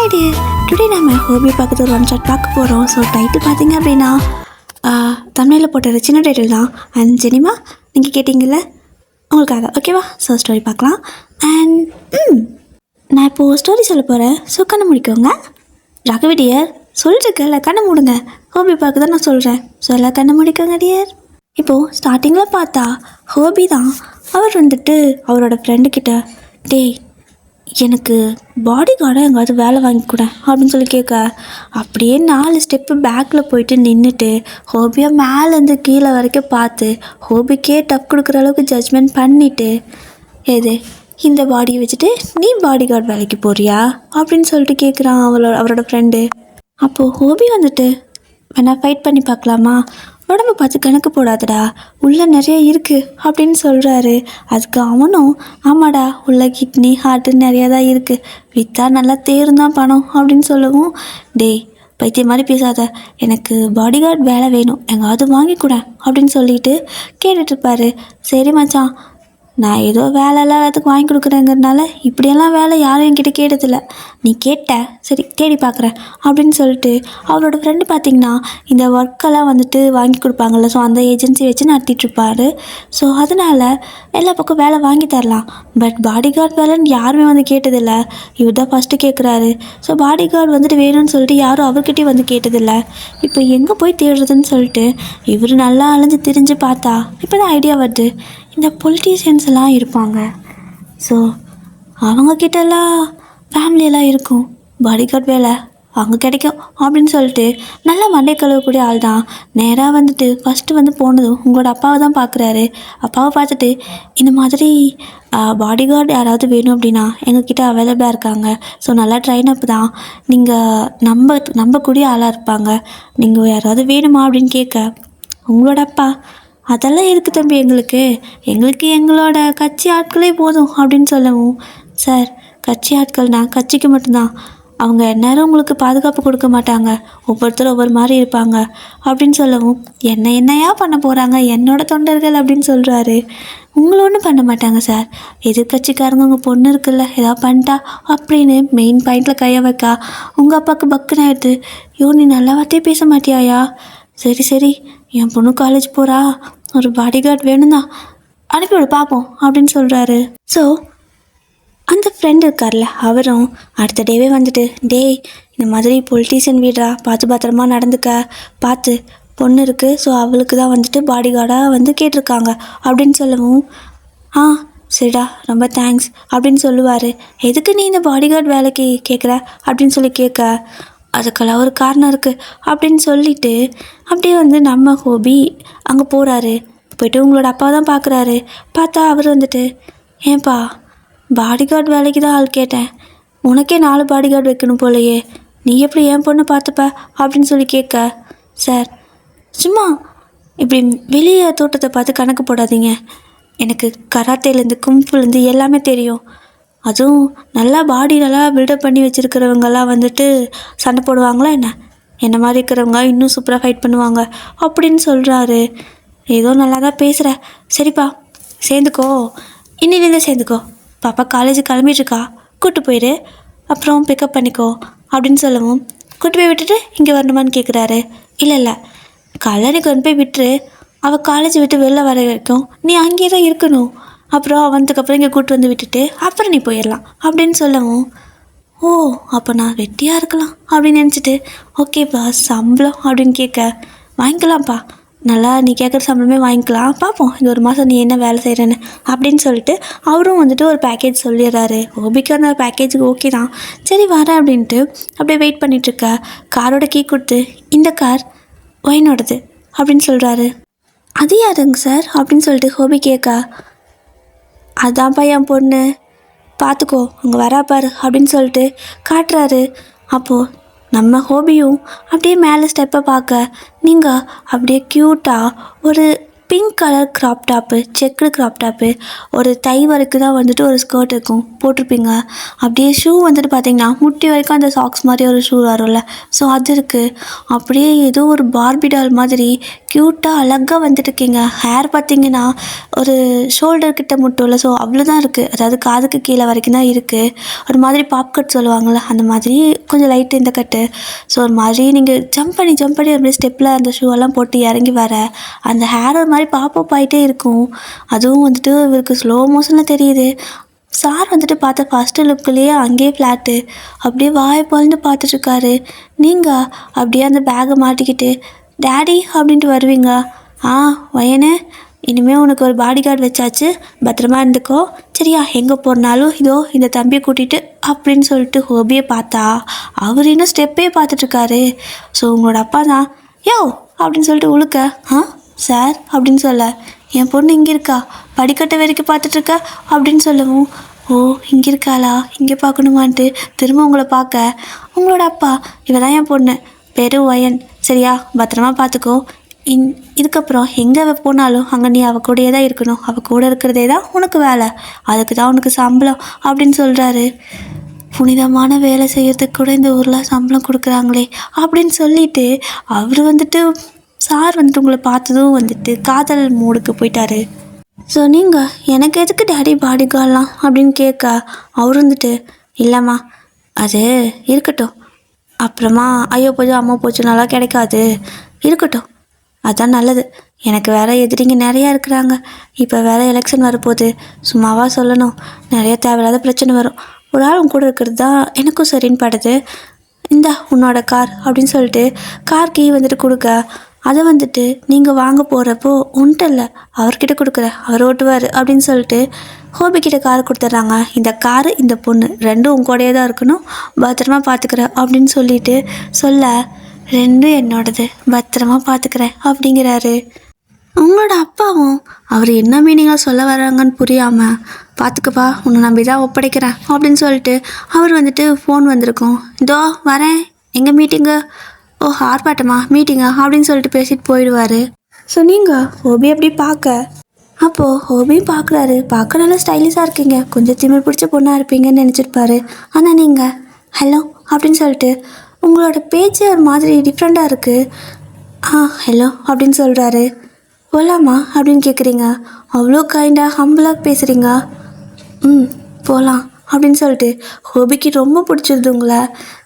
Hi dear, today நம்ம ஹோபி பக்கத்தில் ஒரு ஒன் ஷாட் பார்க்க போகிறோம். ஸோ டைட்டில் பார்த்தீங்க அப்படின்னா தமிழில் போட்ட சின்ன டைட்டில் தான். அண்ட் ஜெனிமா நீங்கள் கேட்டிங்கல்ல உங்களுக்காக, ஓகேவா? ஸோ ஸ்டோரி பார்க்கலாம். அண்ட் நான் இப்போது ஸ்டோரி சொல்ல போகிறேன். ஸோ கண்ணை முடிக்கோங்க. ராகவி டியர் சொல்லிட்டுருக்கல, கண்ணை மூடுங்க. ஹோபி பார்க்க தான் நான் சொல்கிறேன். ஸோ எல்லாம் கண்ணை முடிக்கோங்க டியர். இப்போது ஸ்டார்டிங்கில் பார்த்தா ஹோபி தான். அவர் வந்துட்டு அவரோட ஃப்ரெண்டுக்கிட்ட, டேய் எனக்கு பாடி கார்டாக எங்காவது வேலை வாங்கி கூட அப்படின்னு சொல்லி கேட்க, அப்படியே 4 ஸ்டெப்பு பேக்கில் போயிட்டு நின்றுட்டு ஹோபியாக மேலேருந்து கீழே வரைக்கும் பார்த்து ஹோபிக்கே டப் கொடுக்குற அளவுக்கு ஜட்ஜ்மெண்ட் பண்ணிவிட்டு, எது இந்த பாடியை வச்சுட்டு நீ பாடி கார்டு வேலைக்கு போறியா அப்படின்னு சொல்லிட்டு கேட்குறான் அவரோட ஃப்ரெண்டு. அப்போது ஹோபி வந்துட்டு, வேணா ஃபைட் பண்ணி பார்க்கலாமா, உடம்பு பார்த்து கணக்கு போடாதடா, உள்ளே நிறைய இருக்குது அப்படின்னு சொல்கிறாரு. அதுக்கு அவனும், ஆமாடா உள்ள கிட்னி ஹார்ட்டு நிறையா தான் இருக்குது, விற்றா நல்லா தேர்ந்தான் பணம் அப்படின்னு சொல்லவும், டேய் பைத்திய மாதிரி பேசாத, எனக்கு பாடி கார்டு வேலை வேணும், எங்காவது வாங்கி கூட அப்படின்னு சொல்லிட்டு கேட்டுட்ருப்பாரு. சரி மச்சான், நான் ஏதோ வேலைலாம் அதுக்கு வாங்கி கொடுக்குறேங்கிறதுனால இப்படியெல்லாம் வேலை யாரும் என்கிட்ட கேட்டதில்லை, நீ கேட்ட சரி தேடி பார்க்குறேன் அப்படின்னு சொல்லிட்டு அவரோட ஃப்ரெண்டு பார்த்திங்கன்னா இந்த ஒர்க்கெல்லாம் வந்துட்டு வாங்கி கொடுப்பாங்கள்ல, ஸோ அந்த ஏஜென்சி வச்சு நடத்திட்டுருப்பார். ஸோ அதனால் எல்லா பக்கம் வேலை வாங்கி தரலாம். பட் பாடி கார்டு வேலைன்னு யாருமே வந்து கேட்டதில்லை. இவர் தான் ஃபஸ்ட்டு கேட்குறாரு. ஸோ பாடி கார்டு வந்துட்டு வேணும்னு சொல்லிட்டு யாரும் அவர்கிட்டே வந்து கேட்டதில்லை. இப்போ எங்கே போய் தேடுறதுன்னு சொல்லிட்டு இவர் நல்லா அலைஞ்சு திரிஞ்சு பார்த்தா இப்போ தான் ஐடியா வருது. இந்த பொலிட்டீஷியன்ஸ் எல்லாம் இருப்பாங்க, ஸோ அவங்கக்கிட்டலாம் ஃபேமிலியெல்லாம் இருக்கும், பாடி கார்டு வேலை அவங்க கிடைக்கும் அப்படின்னு சொல்லிட்டு நல்லா மண்டை கழுவக்கூடிய ஆள் தான். நேராக வந்துட்டு ஃபஸ்ட்டு வந்து போனதும் உங்களோட அப்பாவை தான் பார்க்குறாரு. அப்பாவை பார்த்துட்டு, இந்த மாதிரி பாடி கார்டு யாராவது வேணும் அப்படின்னா எங்ககிட்ட அவைலபிளாக இருக்காங்க, ஸோ நல்லா ட்ரைன் அப் தான், நீங்கள் நம்பக்கூடிய ஆளாக இருப்பாங்க, நீங்கள் யாராவது வேணுமா அப்படின்னு கேட்க, உங்களோட அப்பா, அதெல்லாம் இருக்குது தம்பி, எங்களுக்கு எங்களோட கட்சி ஆட்களே போதும் அப்படின்னு சொல்லவும், சார் கட்சி ஆட்கள்னா கட்சிக்கு மட்டும்தான், அவங்க எந்நேரம் உங்களுக்கு பாதுகாப்பு கொடுக்க மாட்டாங்க, ஒவ்வொருத்தரும் ஒவ்வொரு மாதிரி இருப்பாங்க அப்படின்னு சொல்லவும், என்னையா பண்ண போகிறாங்க என்னோட தொண்டர்கள் அப்படின்னு சொல்கிறாரு. உங்களை ஒன்றும் பண்ண மாட்டாங்க சார், எதிர்கட்சிக்காரங்க உங்கள் பொண்ணு இருக்குல்ல ஏதாவது பண்ணிட்டா அப்படின்னு மெயின் பாயிண்டில் கையை வைக்கா உங்கள் அப்பாவுக்கு பக்குன்னு ஆயிடுது. நீ நல்ல வார்த்தையே பேச மாட்டியாயா, சரி என் பொண்ணு காலேஜ் போகிறா, ஒரு பாடி கார்டு வேணும் தான், அனுப்பிவிடு பார்ப்போம் அப்படின்னு சொல்கிறாரு. ஸோ அந்த ஃப்ரெண்டு இருக்கார்ல, அவரும் அடுத்த டேவே வந்துட்டு, டேய் இந்த மாதிரி பொலிட்டீஷியன் வீடுறா, பார்த்து பத்திரமா நடந்துக்க, பார்த்து பொண்ணு இருக்குது, ஸோ அவளுக்கு தான் வந்துட்டு பாடி கார்டாக வந்து கேட்டிருக்காங்க அப்படின்னு சொல்லவும், சரிடா ரொம்ப தேங்க்ஸ் அப்படின்னு சொல்லுவார். எதுக்கு நீ இந்த பாடி கார்டு வேலைக்கு கேட்குற அப்படின்னு சொல்லி கேட்க, அதுக்கெல்லாம் ஒரு காரணம் இருக்குது அப்படின்னு சொல்லிட்டு அப்படியே வந்து நம்ம ஹோபி அங்கே போகிறாரு. போய்ட்டு உங்களோட அப்பா தான் பார்க்குறாரு. பார்த்தா அவர் வந்துட்டு, ஏன்பா பாடி கார்டு வேலைக்கு தான் ஆள் கேட்டேன், உனக்கே 4 பாடி கார்டு வைக்கணும் போலையே, நீ எப்படி என் பொண்ணை பார்த்துப்ப அப்படின்னு சொல்லி கேட்க, சார் சும்மா இப்படி வெளியே தோட்டத்தை பார்த்து கணக்கு போடாதீங்க, எனக்கு கராத்தேலேருந்து கும்புலேருந்து எல்லாமே தெரியும், அதுவும் நல்லா பாடி நல்லா பில்டப் பண்ணி வச்சுருக்கிறவங்கெல்லாம் வந்துட்டு சண்டை போடுவாங்களா என்ன மாதிரி இருக்கிறவங்க இன்னும் சூப்பராக ஃபைட் பண்ணுவாங்க அப்படின்னு சொல்கிறாரு. ஏதோ நல்லா தான் பேசுகிற, சரிப்பா சேர்ந்துக்கோ, இன்னிலேருந்தே சேர்ந்துக்கோ, பாப்பா காலேஜ் கிளம்பிட்டுருக்கா, கூப்பிட்டு போயிடு, அப்புறம் பிக்கப் பண்ணிக்கோ அப்படின்னு சொல்லவும், கூட்டு போய் விட்டுட்டு இங்கே வரணுமான்னு கேட்குறாரு. இல்லை கல்லணை கொண்டு போய் விட்டுரு, அவள் காலேஜ் விட்டு வெளில வர வரைக்கும் நீ அங்கேயே தான் இருக்கணும், அப்புறம் அவனுக்கப்புறம் இங்கே கூப்பிட்டு வந்து விட்டுட்டு அப்புறம் நீ போயிடலாம் அப்படின்னு சொல்லவும், ஓ அப்போ நான் வெட்டியாக இருக்கலாம் அப்படின்னு நினச்சிட்டு, ஓகேப்பா சம்பளம் அப்படின்னு கேட்க, வாங்கிக்கலாம்ப்பா, நல்லா நீ கேட்குற சம்பளமே வாங்கிக்கலாம், பார்ப்போம் இந்த 1 மாதம் நீ என்ன வேலை செய்கிறேன்னு அப்படின்னு சொல்லிட்டு அவரும் வந்துட்டு ஒரு பேக்கேஜ் சொல்லிடுறாரு. ஓபிக்கு அந்த பேக்கேஜுக்கு ஓகே தான், சரி வரேன் அப்படின்ட்டு அப்படியே வெயிட் பண்ணிகிட்ருக்க, காரோட கீ கொடுத்து, இந்த கார் ஒயினோடது அப்படின்னு சொல்கிறாரு. அது யாருங்க சார் அப்படின்னு சொல்லிட்டு ஹோபி கேட்க, அதான்ப்பா என் பொண்ணு, பார்த்துக்கோ அங்கே வராப்பாரு அப்படின்னு சொல்லிட்டு காட்டுறாரு. அப்போது நம்ம ஹோபியும் அப்படியே மேலே ஸ்டெப்பை பார்க்க, நீங்கள் அப்படியே க்யூட்டாக ஒரு pink colour crop top, checked crop top, ஒரு தை வரைக்கும் தான் வந்துட்டு ஒரு ஸ்கர்ட் இருக்கும் போட்டிருப்பீங்க. அப்படியே ஷூ வந்துட்டு பார்த்தீங்கன்னா முட்டி வரைக்கும் அந்த சாக்ஸ் மாதிரி ஒரு ஷூ வரும்ல, ஸோ அது இருக்குது. அப்படியே ஏதோ ஒரு பார்பி டால் மாதிரி க்யூட்டாக அழகாக வந்துட்டு இருக்கீங்க. ஹேர் பார்த்தீங்கன்னா ஒரு ஷோல்டர் கிட்ட மட்டும் இல்லை, ஸோ அவ்வளோதான் இருக்குது, அதாவது காதுக்கு கீழே வரைக்கும் தான் இருக்குது. ஒரு மாதிரி பாப் கட் சொல்லுவாங்கள்ல, அந்த மாதிரி கொஞ்சம் லைட்டு இந்த கட்டு. ஸோ ஒரு மாதிரி நீங்கள் ஜம்ப் பண்ணி அப்படியே ஸ்டெப்பில் அந்த ஷூவெல்லாம் போட்டு இறங்கி வர அந்த ஹேர் ஒரு மாதிரி பாப்பப் ஆகிட்டே இருக்கும். அதுவும் வந்துட்டு இவருக்கு ஸ்லோ மோஷனில் தெரியுது. சார் வந்துட்டு பார்த்த ஃபஸ்ட்டு லுக்குலேயே அங்கேயே ஃப்ளாட்டு, அப்படியே வாயை பொழந்து பார்த்துட்ருக்காரு. நீங்கள் அப்படியே அந்த பேக்கை மாட்டிக்கிட்டு டேடி அப்படின்ட்டு வருவீங்க. வயனே, இனிமேல் உனக்கு ஒரு பாடி கார்டு வச்சாச்சு, பத்திரமா இருந்துக்கோ சரியா, எங்கே போனாலும் இதோ இந்த தம்பியை கூட்டிகிட்டு அப்படின்னு சொல்லிட்டு ஹோபியை பார்த்தா அவர் இன்னும் ஸ்டெப்பே பார்த்துட்ருக்காரு. ஸோ உங்களோட அப்பா தான் யோ அப்படின்னு சொல்லிட்டு உழுக்க, சார் அப்படின்னு சொல்ல, என் பொண்ணு இங்கே இருக்கா, படிக்கட்டை வரைக்கும் பார்த்துட்ருக்கா அப்படின்னு சொல்லவும், ஓ இங்கே இருக்காளா, இங்கே பார்க்கணுமான்ட்டு திரும்ப உங்களை பார்க்க, உங்களோட அப்பா, இவ தான் என் பொண்ணு, பேர் வயன், சரியா பத்திரமா பார்த்துக்கோ, இதுக்கப்புறம் எங்கே போனாலும் அங்கே நீ அவள் கூடயே தான் இருக்கணும், அவள் கூட இருக்கிறதே தான் உனக்கு வேலை, அதுக்கு தான் உனக்கு சம்பளம் அப்படின்னு சொல்கிறாரு. புனிதமான வேலை செய்யறதுக்கு கூட இந்த ஊரில் சம்பளம் கொடுக்குறாங்களே அப்படின்னு சொல்லிட்டு அவர் வந்துட்டு சார் வந்துட்டு உங்களை பார்த்ததும் வந்துட்டு காதல் மூடுக்கு போயிட்டாரு. ஸோ நீங்கள் எனக்கு எதுக்கு டேடி பாடி கார்டெலாம் அப்படின்னு கேட்க அவர் வந்துட்டு, இல்லைம்மா அது இருக்கட்டும், அப்புறமா ஐயோ போச்சு அம்மா போச்சு நல்லா கிடைக்காது, இருக்கட்டும் அதுதான் நல்லது, எனக்கு வேறு எதிரிங்க நிறையா இருக்கிறாங்க, இப்போ வேறு எலெக்ஷன் வரப்போகுது, சும்மாவா சொல்லணும், நிறைய தேவையில்லாத பிரச்சனை வரும், ஒரு ஆள் கூட இருக்கிறது தான் எனக்கும் சரின்னு படுது, இந்தா உன்னோட கார் அப்படின்னு சொல்லிட்டு கார் கீ வந்துட்டு கொடுக்க, அதை வந்துட்டு நீங்கள் வாங்க போகிறப்போ ஒன்றும் இல்லை அவர்கிட்ட கொடுக்குற, அவர் ஓட்டுவார் அப்படின்னு சொல்லிட்டு ஹோபிக்கிட்ட கார் கொடுத்துட்றாங்க. இந்த காரு இந்த பொண்ணு ரெண்டும் உங்க கூடயே தான் இருக்கணும், பத்திரமா பார்த்துக்கிற அப்படின்னு சொல்லிட்டு சொல்ல, ரெண்டும் என்னோடது பத்திரமா பார்த்துக்கிறேன் அப்படிங்கிறாரு. உங்களோட அப்பாவும் அவர் என்ன மீனிங்காக சொல்ல வர்றாங்கன்னு புரியாமல், பார்த்துக்கப்பா உன்னை நம்பி தான் ஒப்படைக்கிறேன் அப்படின்னு சொல்லிட்டு அவர் வந்துட்டு ஃபோன் வந்திருக்கோம், இதோ வரேன், எங்கள் மீட்டிங்கு, ஓ ஆர்ப்பாட்டமா மீட்டிங்கா அப்படின்னு சொல்லிட்டு பேசிட்டு போயிடுவார். ஸோ நீங்கள் ஹோபி அப்படி பார்க்க, அப்போது ஹோபியும் பார்க்குறாரு, பார்க்க நல்லா ஸ்டைலிஷாக இருக்கீங்க, கொஞ்சம் திமிர் பிடிச்ச பொண்ணாக இருப்பீங்கன்னு நினச்சிருப்பாரு. ஆனால் நீங்கள் ஹலோ அப்படின்னு சொல்லிட்டு உங்களோட பேச்சு ஒரு மாதிரி டிஃப்ரெண்ட்டாக இருக்குது, ஹலோ அப்படின்னு சொல்கிறாரு. போகலாமா அப்படின்னு கேட்குறீங்க, அவ்வளோ கைண்டாக ஹம்பிளாக பேசுகிறீங்க, போகலாம் அப்படின்னு சொல்லிட்டு ஹோபிக்கு ரொம்ப பிடிச்சிருது உங்களை.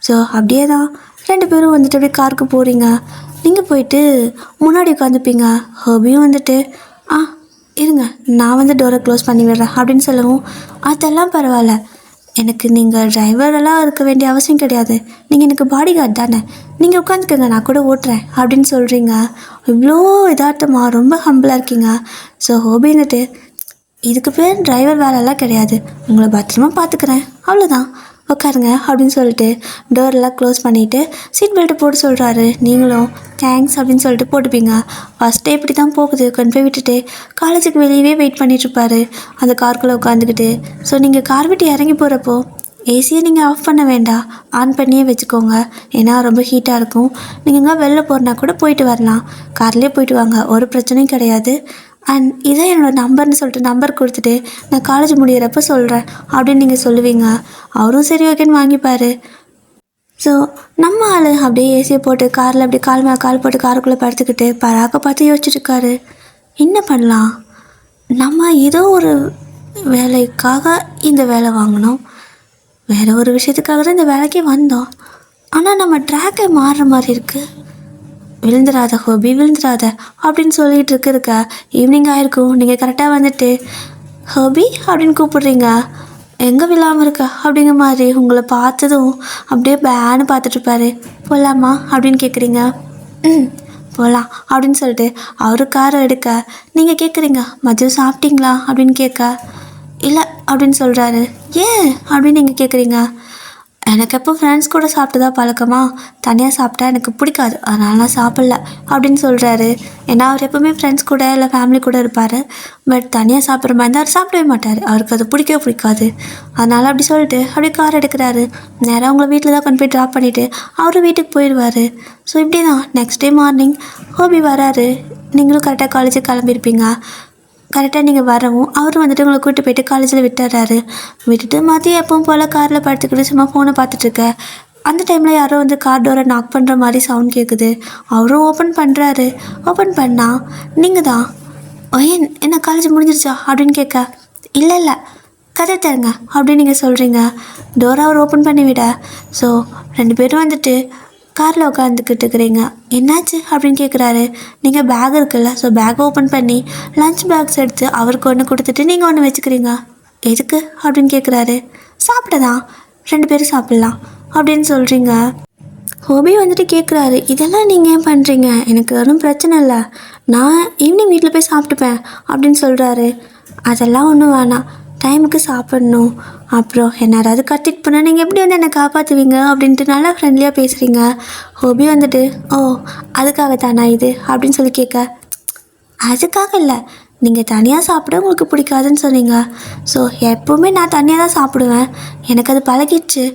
ஸோ அப்படியே தான் ரெண்டு பேரும் வந்துட்டு அப்படியே காருக்கு போகிறீங்க. நீங்கள் போயிட்டு முன்னாடி உட்காந்துப்பீங்க, ஹோபியும் வந்துட்டு இருங்க நான் வந்து டோரை க்ளோஸ் பண்ணி விடுறேன் அப்படின்னு சொல்லவும், அதெல்லாம் பரவாயில்ல, எனக்கு நீங்கள் டிரைவரெல்லாம் இருக்க வேண்டிய அவசியம் கிடையாது, நீங்கள் எனக்கு பாடி கார்டு தானே, நீங்கள் உட்காந்துக்கங்க நான் கூட ஓட்டுறேன் அப்படின்னு சொல்கிறீங்க. இவ்வளோ யதார்த்தமாக ரொம்ப ஹம்பிளாக இருக்கீங்க. ஸோ ஹோபி வந்துட்டு, இதுக்கு பேர் டிரைவர் வேலைலாம் கிடையாது, உங்களை பத்திரமா பார்த்துக்கிறேன் அவ்வளோதான், உட்காருங்க அப்படின்னு சொல்லிட்டு டோரெல்லாம் க்ளோஸ் பண்ணிவிட்டு சீட் பெல்ட்டு போட்டு சொல்கிறாரு. நீங்களும் தேங்க்ஸ் அப்படின்னு சொல்லிட்டு போட்டுப்பீங்க. ஃபஸ்ட் டே இப்படி தான் போகுது, கொண்டு போய் விட்டுட்டு காலேஜுக்கு வெளியவே வெயிட் பண்ணிகிட்ருப்பாரு அந்த காருக்குள்ளே உட்காந்துக்கிட்டு. ஸோ நீங்கள் கார் விட்டு இறங்கி போகிறப்போ ஏசியை நீங்கள் ஆஃப் பண்ண வேண்டாம், ஆன் பண்ணியே வச்சுக்கோங்க, ஏன்னா ரொம்ப ஹீட்டாக இருக்கும். நீங்கள் எங்கே வெளில போகிறனா கூட போயிட்டு வரலாம், கார்லேயே போயிட்டு வாங்க, ஒரு பிரச்சனையும் கிடையாது. அண்ட் இதான் என்னோடய நம்பர்னு சொல்லிட்டு நம்பர் கொடுத்துட்டு நான் காலேஜ் முடிகிறப்ப சொல்கிறேன் அப்படின்னு நீங்கள் சொல்லுவீங்க. அவரும் சரி ஓகேன்னு வாங்கிப்பார். ஸோ நம்ம ஆள் அப்படியே ஏசியை போட்டு காரில் அப்படியே கால் மேலே கால் போட்டு காருக்குள்ளே படுத்துக்கிட்டு பராக்க பார்த்து யோசிச்சுட்ருக்காரு, என்ன பண்ணலாம், நம்ம ஏதோ ஒரு வேலைக்காக இந்த வேலை வாங்கினோம், வேறு ஒரு விஷயத்துக்காக தான் இந்த வேலைக்கே வந்தோம், ஆனால் நம்ம ட்ராக்கை மாறுற மாதிரி இருக்குது, விழுந்துடாத ஹோபி விழுந்துடாத அப்படின்னு சொல்லிகிட்டு இருக்க ஈவினிங் ஆகிருக்கும். நீங்கள் கரெக்டாக வந்துட்டு ஹோபி அப்படின்னு கூப்பிடுறீங்க, எங்கே விழாமல் இருக்க அப்படிங்கிற மாதிரி உங்களை பார்த்ததும் அப்படியே பேன்னு பார்த்துட்ருப்பாரு. போகலாமா அப்படின்னு கேட்குறீங்க, போகலாம் அப்படின்னு சொல்லிட்டு அவரு காரை எடுக்க நீங்கள் கேட்குறீங்க, மதியம் சாப்பிட்டீங்களா அப்படின்னு கேட்க, இல்லை அப்படின்னு சொல்கிறாரு. ஏன் அப்படின்னு நீங்கள் கேட்குறீங்க, எனக்கு எப்போ ஃப்ரெண்ட்ஸ் கூட சாப்பிட்டு பழக்கமா, தனியாக சாப்பிட்டா எனக்கு பிடிக்காது, அதனால நான் சாப்பிட்ல அப்படின்னு சொல்கிறாரு. ஏன்னா அவர் எப்போவுமே ஃப்ரெண்ட்ஸ் கூட இல்லை ஃபேமிலி கூட இருப்பார், பட் தனியாக சாப்பிட்ற மாதிரி இருந்தால் அவர் சாப்பிடவே மாட்டார், அவருக்கு அது பிடிக்கவே பிடிக்காது. அதனால் அப்படி சொல்லிட்டு அப்படியே கார் எடுக்கிறாரு. நேராக உங்களை வீட்டில் தான் கொண்டு போய் ட்ராப் பண்ணிவிட்டு அவர் வீட்டுக்கு போயிடுவார். ஸோ இப்படி தான் நெக்ஸ்ட் டே மார்னிங் ஹோபி வராரு. நீங்களும் கரெக்டாக காலேஜுக்கு கிளம்பியிருப்பீங்க. கரெக்டாக நீங்கள் வரவும் அவர் வந்துட்டு உங்களை கூப்பிட்டு போயிட்டு காலேஜில் விட்டுறாரு. விட்டுட்டு மதியம் எப்பவும் போல் காரில் படுத்துக்கிட்டு சும்மா ஃபோனை பார்த்துட்ருக்க. அந்த டைமில் யாரோ வந்து கார் டோரை நாக் பண்ணுற மாதிரி சவுண்ட் கேட்குது. அவரும் ஓப்பன் பண்ணுறாரு. ஓப்பன் பண்ணால் நீங்கள் தான். ஏன் என்ன காலேஜ் முடிஞ்சிருச்சா அப்படின்னு கேட்க, இல்லை இல்லை கதை தருங்க அப்படின்னு நீங்கள் சொல்கிறீங்க. டோரை அவர் ஓப்பன் பண்ணி விட, ஸோ 2 பேரும் வந்துட்டு காரில் உட்காந்துக்கிட்டு இருக்கிறீங்க. என்னாச்சு அப்படின்னு கேட்குறாரு. நீங்கள் பேக் இருக்குல்ல, ஸோ பேக் ஓப்பன் பண்ணி லஞ்ச் பேக்ஸ் எடுத்து அவருக்கு ஒன்று கொடுத்துட்டு நீங்கள் ஒன்று வச்சுக்கிறீங்க. எதுக்கு அப்படின்னு கேட்குறாரு. சாப்பிட்டதான், 2 பேரும் சாப்பிட்லாம் அப்படின்னு சொல்கிறீங்க. ஹோபி வந்துட்டு கேட்குறாரு, இதெல்லாம் நீங்கள் ஏன் பண்ணுறீங்க? எனக்கு ஒன்றும் பிரச்சனை இல்லை, நான் ஈவினிங் வீட்டில் போய் சாப்பிட்டுப்பேன் அப்படின்னு சொல்கிறாரு. அதெல்லாம் ஒன்றும் வேணாம், டைமுக்கு சாப்பிட்ணும். அப்புறம் என்ன யாராவது கத்திட்டு போனால் நீங்கள் எப்படி வந்து என்னை காப்பாற்றுவீங்க அப்படின்ட்டு நல்லா ஃப்ரெண்ட்லியாக பேசுகிறீங்க. ஹோபி வந்துட்டு, ஓ அதுக்காக தானா இது அப்படின்னு சொல்லி கேட்க, அதுக்காக இல்லை, நீங்கள் தனியாக சாப்பிட உங்களுக்கு பிடிக்காதுன்னு சொன்னீங்க. ஸோ எப்போவுமே நான் தனியாக தான் சாப்பிடுவேன், எனக்கு அது பழகிடுச்சு.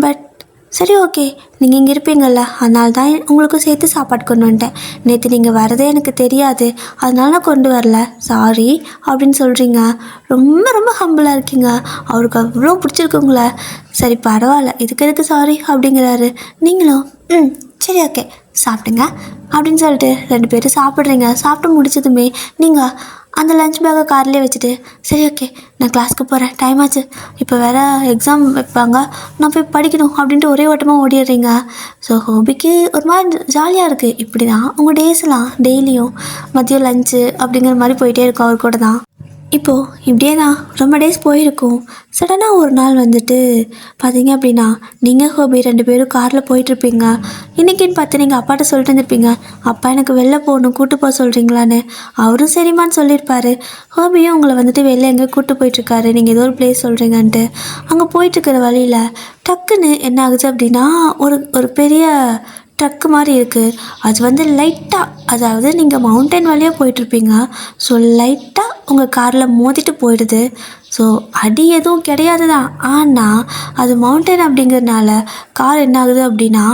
பட் சரி ஓகே, நீங்கள் இங்கே இருப்பீங்கள்ல, அதனால தான் உங்களுக்கும் சேர்த்து சாப்பாடு கொண்டு வந்துட்டேன். நேற்று நீங்கள் வரதே எனக்கு தெரியாது, அதனால நான் கொண்டு வரல, சாரி அப்படின்னு சொல்கிறீங்க. ரொம்ப ரொம்ப ஹம்பிளாக இருக்கீங்க. அவருக்கு அவ்வளோ பிடிச்சிருக்குங்கள. சரி பரவாயில்ல, இதுக்கு எதுக்கு சாரி அப்படிங்கிறாரு. நீங்களும் சரி ஓகே சாப்பிடுங்க அப்படின்னு சொல்லிட்டு 2 பேரும் சாப்பிட்றீங்க. சாப்பிட்டு முடிச்சதுமே நீங்கள் அந்த லஞ்ச் பேக்கை கார்லேயே வச்சுட்டு, சரி ஓகே நான் கிளாஸ்க்கு போகிறேன், டைம் ஆச்சு, இப்போ வேறு எக்ஸாம் வைப்பாங்க, நான் போய் படிக்கணும் அப்படின்ட்டு ஒரே ஓட்டமாக ஓடிடுறீங்க. ஸோ ஹோபிக்கு ஒரு மாதிரி ஜாலியாக இருக்குது. இப்படி தான் உங்கள் டேஸ்லாம் டெய்லியும் மதியம் லஞ்சு அப்படிங்கிற மாதிரி போயிட்டே இருக்கும் அவர் கூட தான். இப்போது இப்படியே தான் ரொம்ப டேஸ் போயிருக்கும். சடனாக ஒரு நாள் வந்துட்டு பார்த்தீங்க அப்படின்னா, நீங்கள் ஹோபி 2 பேரும் காரில் போயிட்டுருப்பீங்க. இன்றைக்கின்னு பார்த்து நீங்கள் அப்பாட்ட சொல்லிட்டு இருந்திருப்பீங்க, அப்பா எனக்கு வெளில போகணும் கூப்பிட்டு போக சொல்கிறீங்களான்னு. அவரும் சரிம்மான்னு சொல்லியிருப்பார். ஹோபியும் உங்களை வந்துட்டு வெளில எங்கே கூப்பிட்டு போயிட்டுருக்காரு, நீங்கள் ஏதோ ஒரு பிளேஸ் சொல்கிறீங்கன்ட்டு. அங்கே போயிட்டுருக்கிற வழியில் டக்குன்னு என்ன ஆகுது அப்படின்னா, ஒரு பெரிய ட்ரக்கு மாதிரி இருக்குது. அது வந்து லைட்டாக, அதாவது நீங்கள் மவுண்டன் வழியாக போயிட்டுருப்பீங்க. ஸோ லைட்டாக உங்கள் காரில் மோதிட்டு போயிடுது. ஸோ அடி எதுவும் கிடையாது தான், ஆனால் அது மவுண்டன் அப்படிங்கிறதுனால கார் என்ன ஆகுது அப்படின்னா,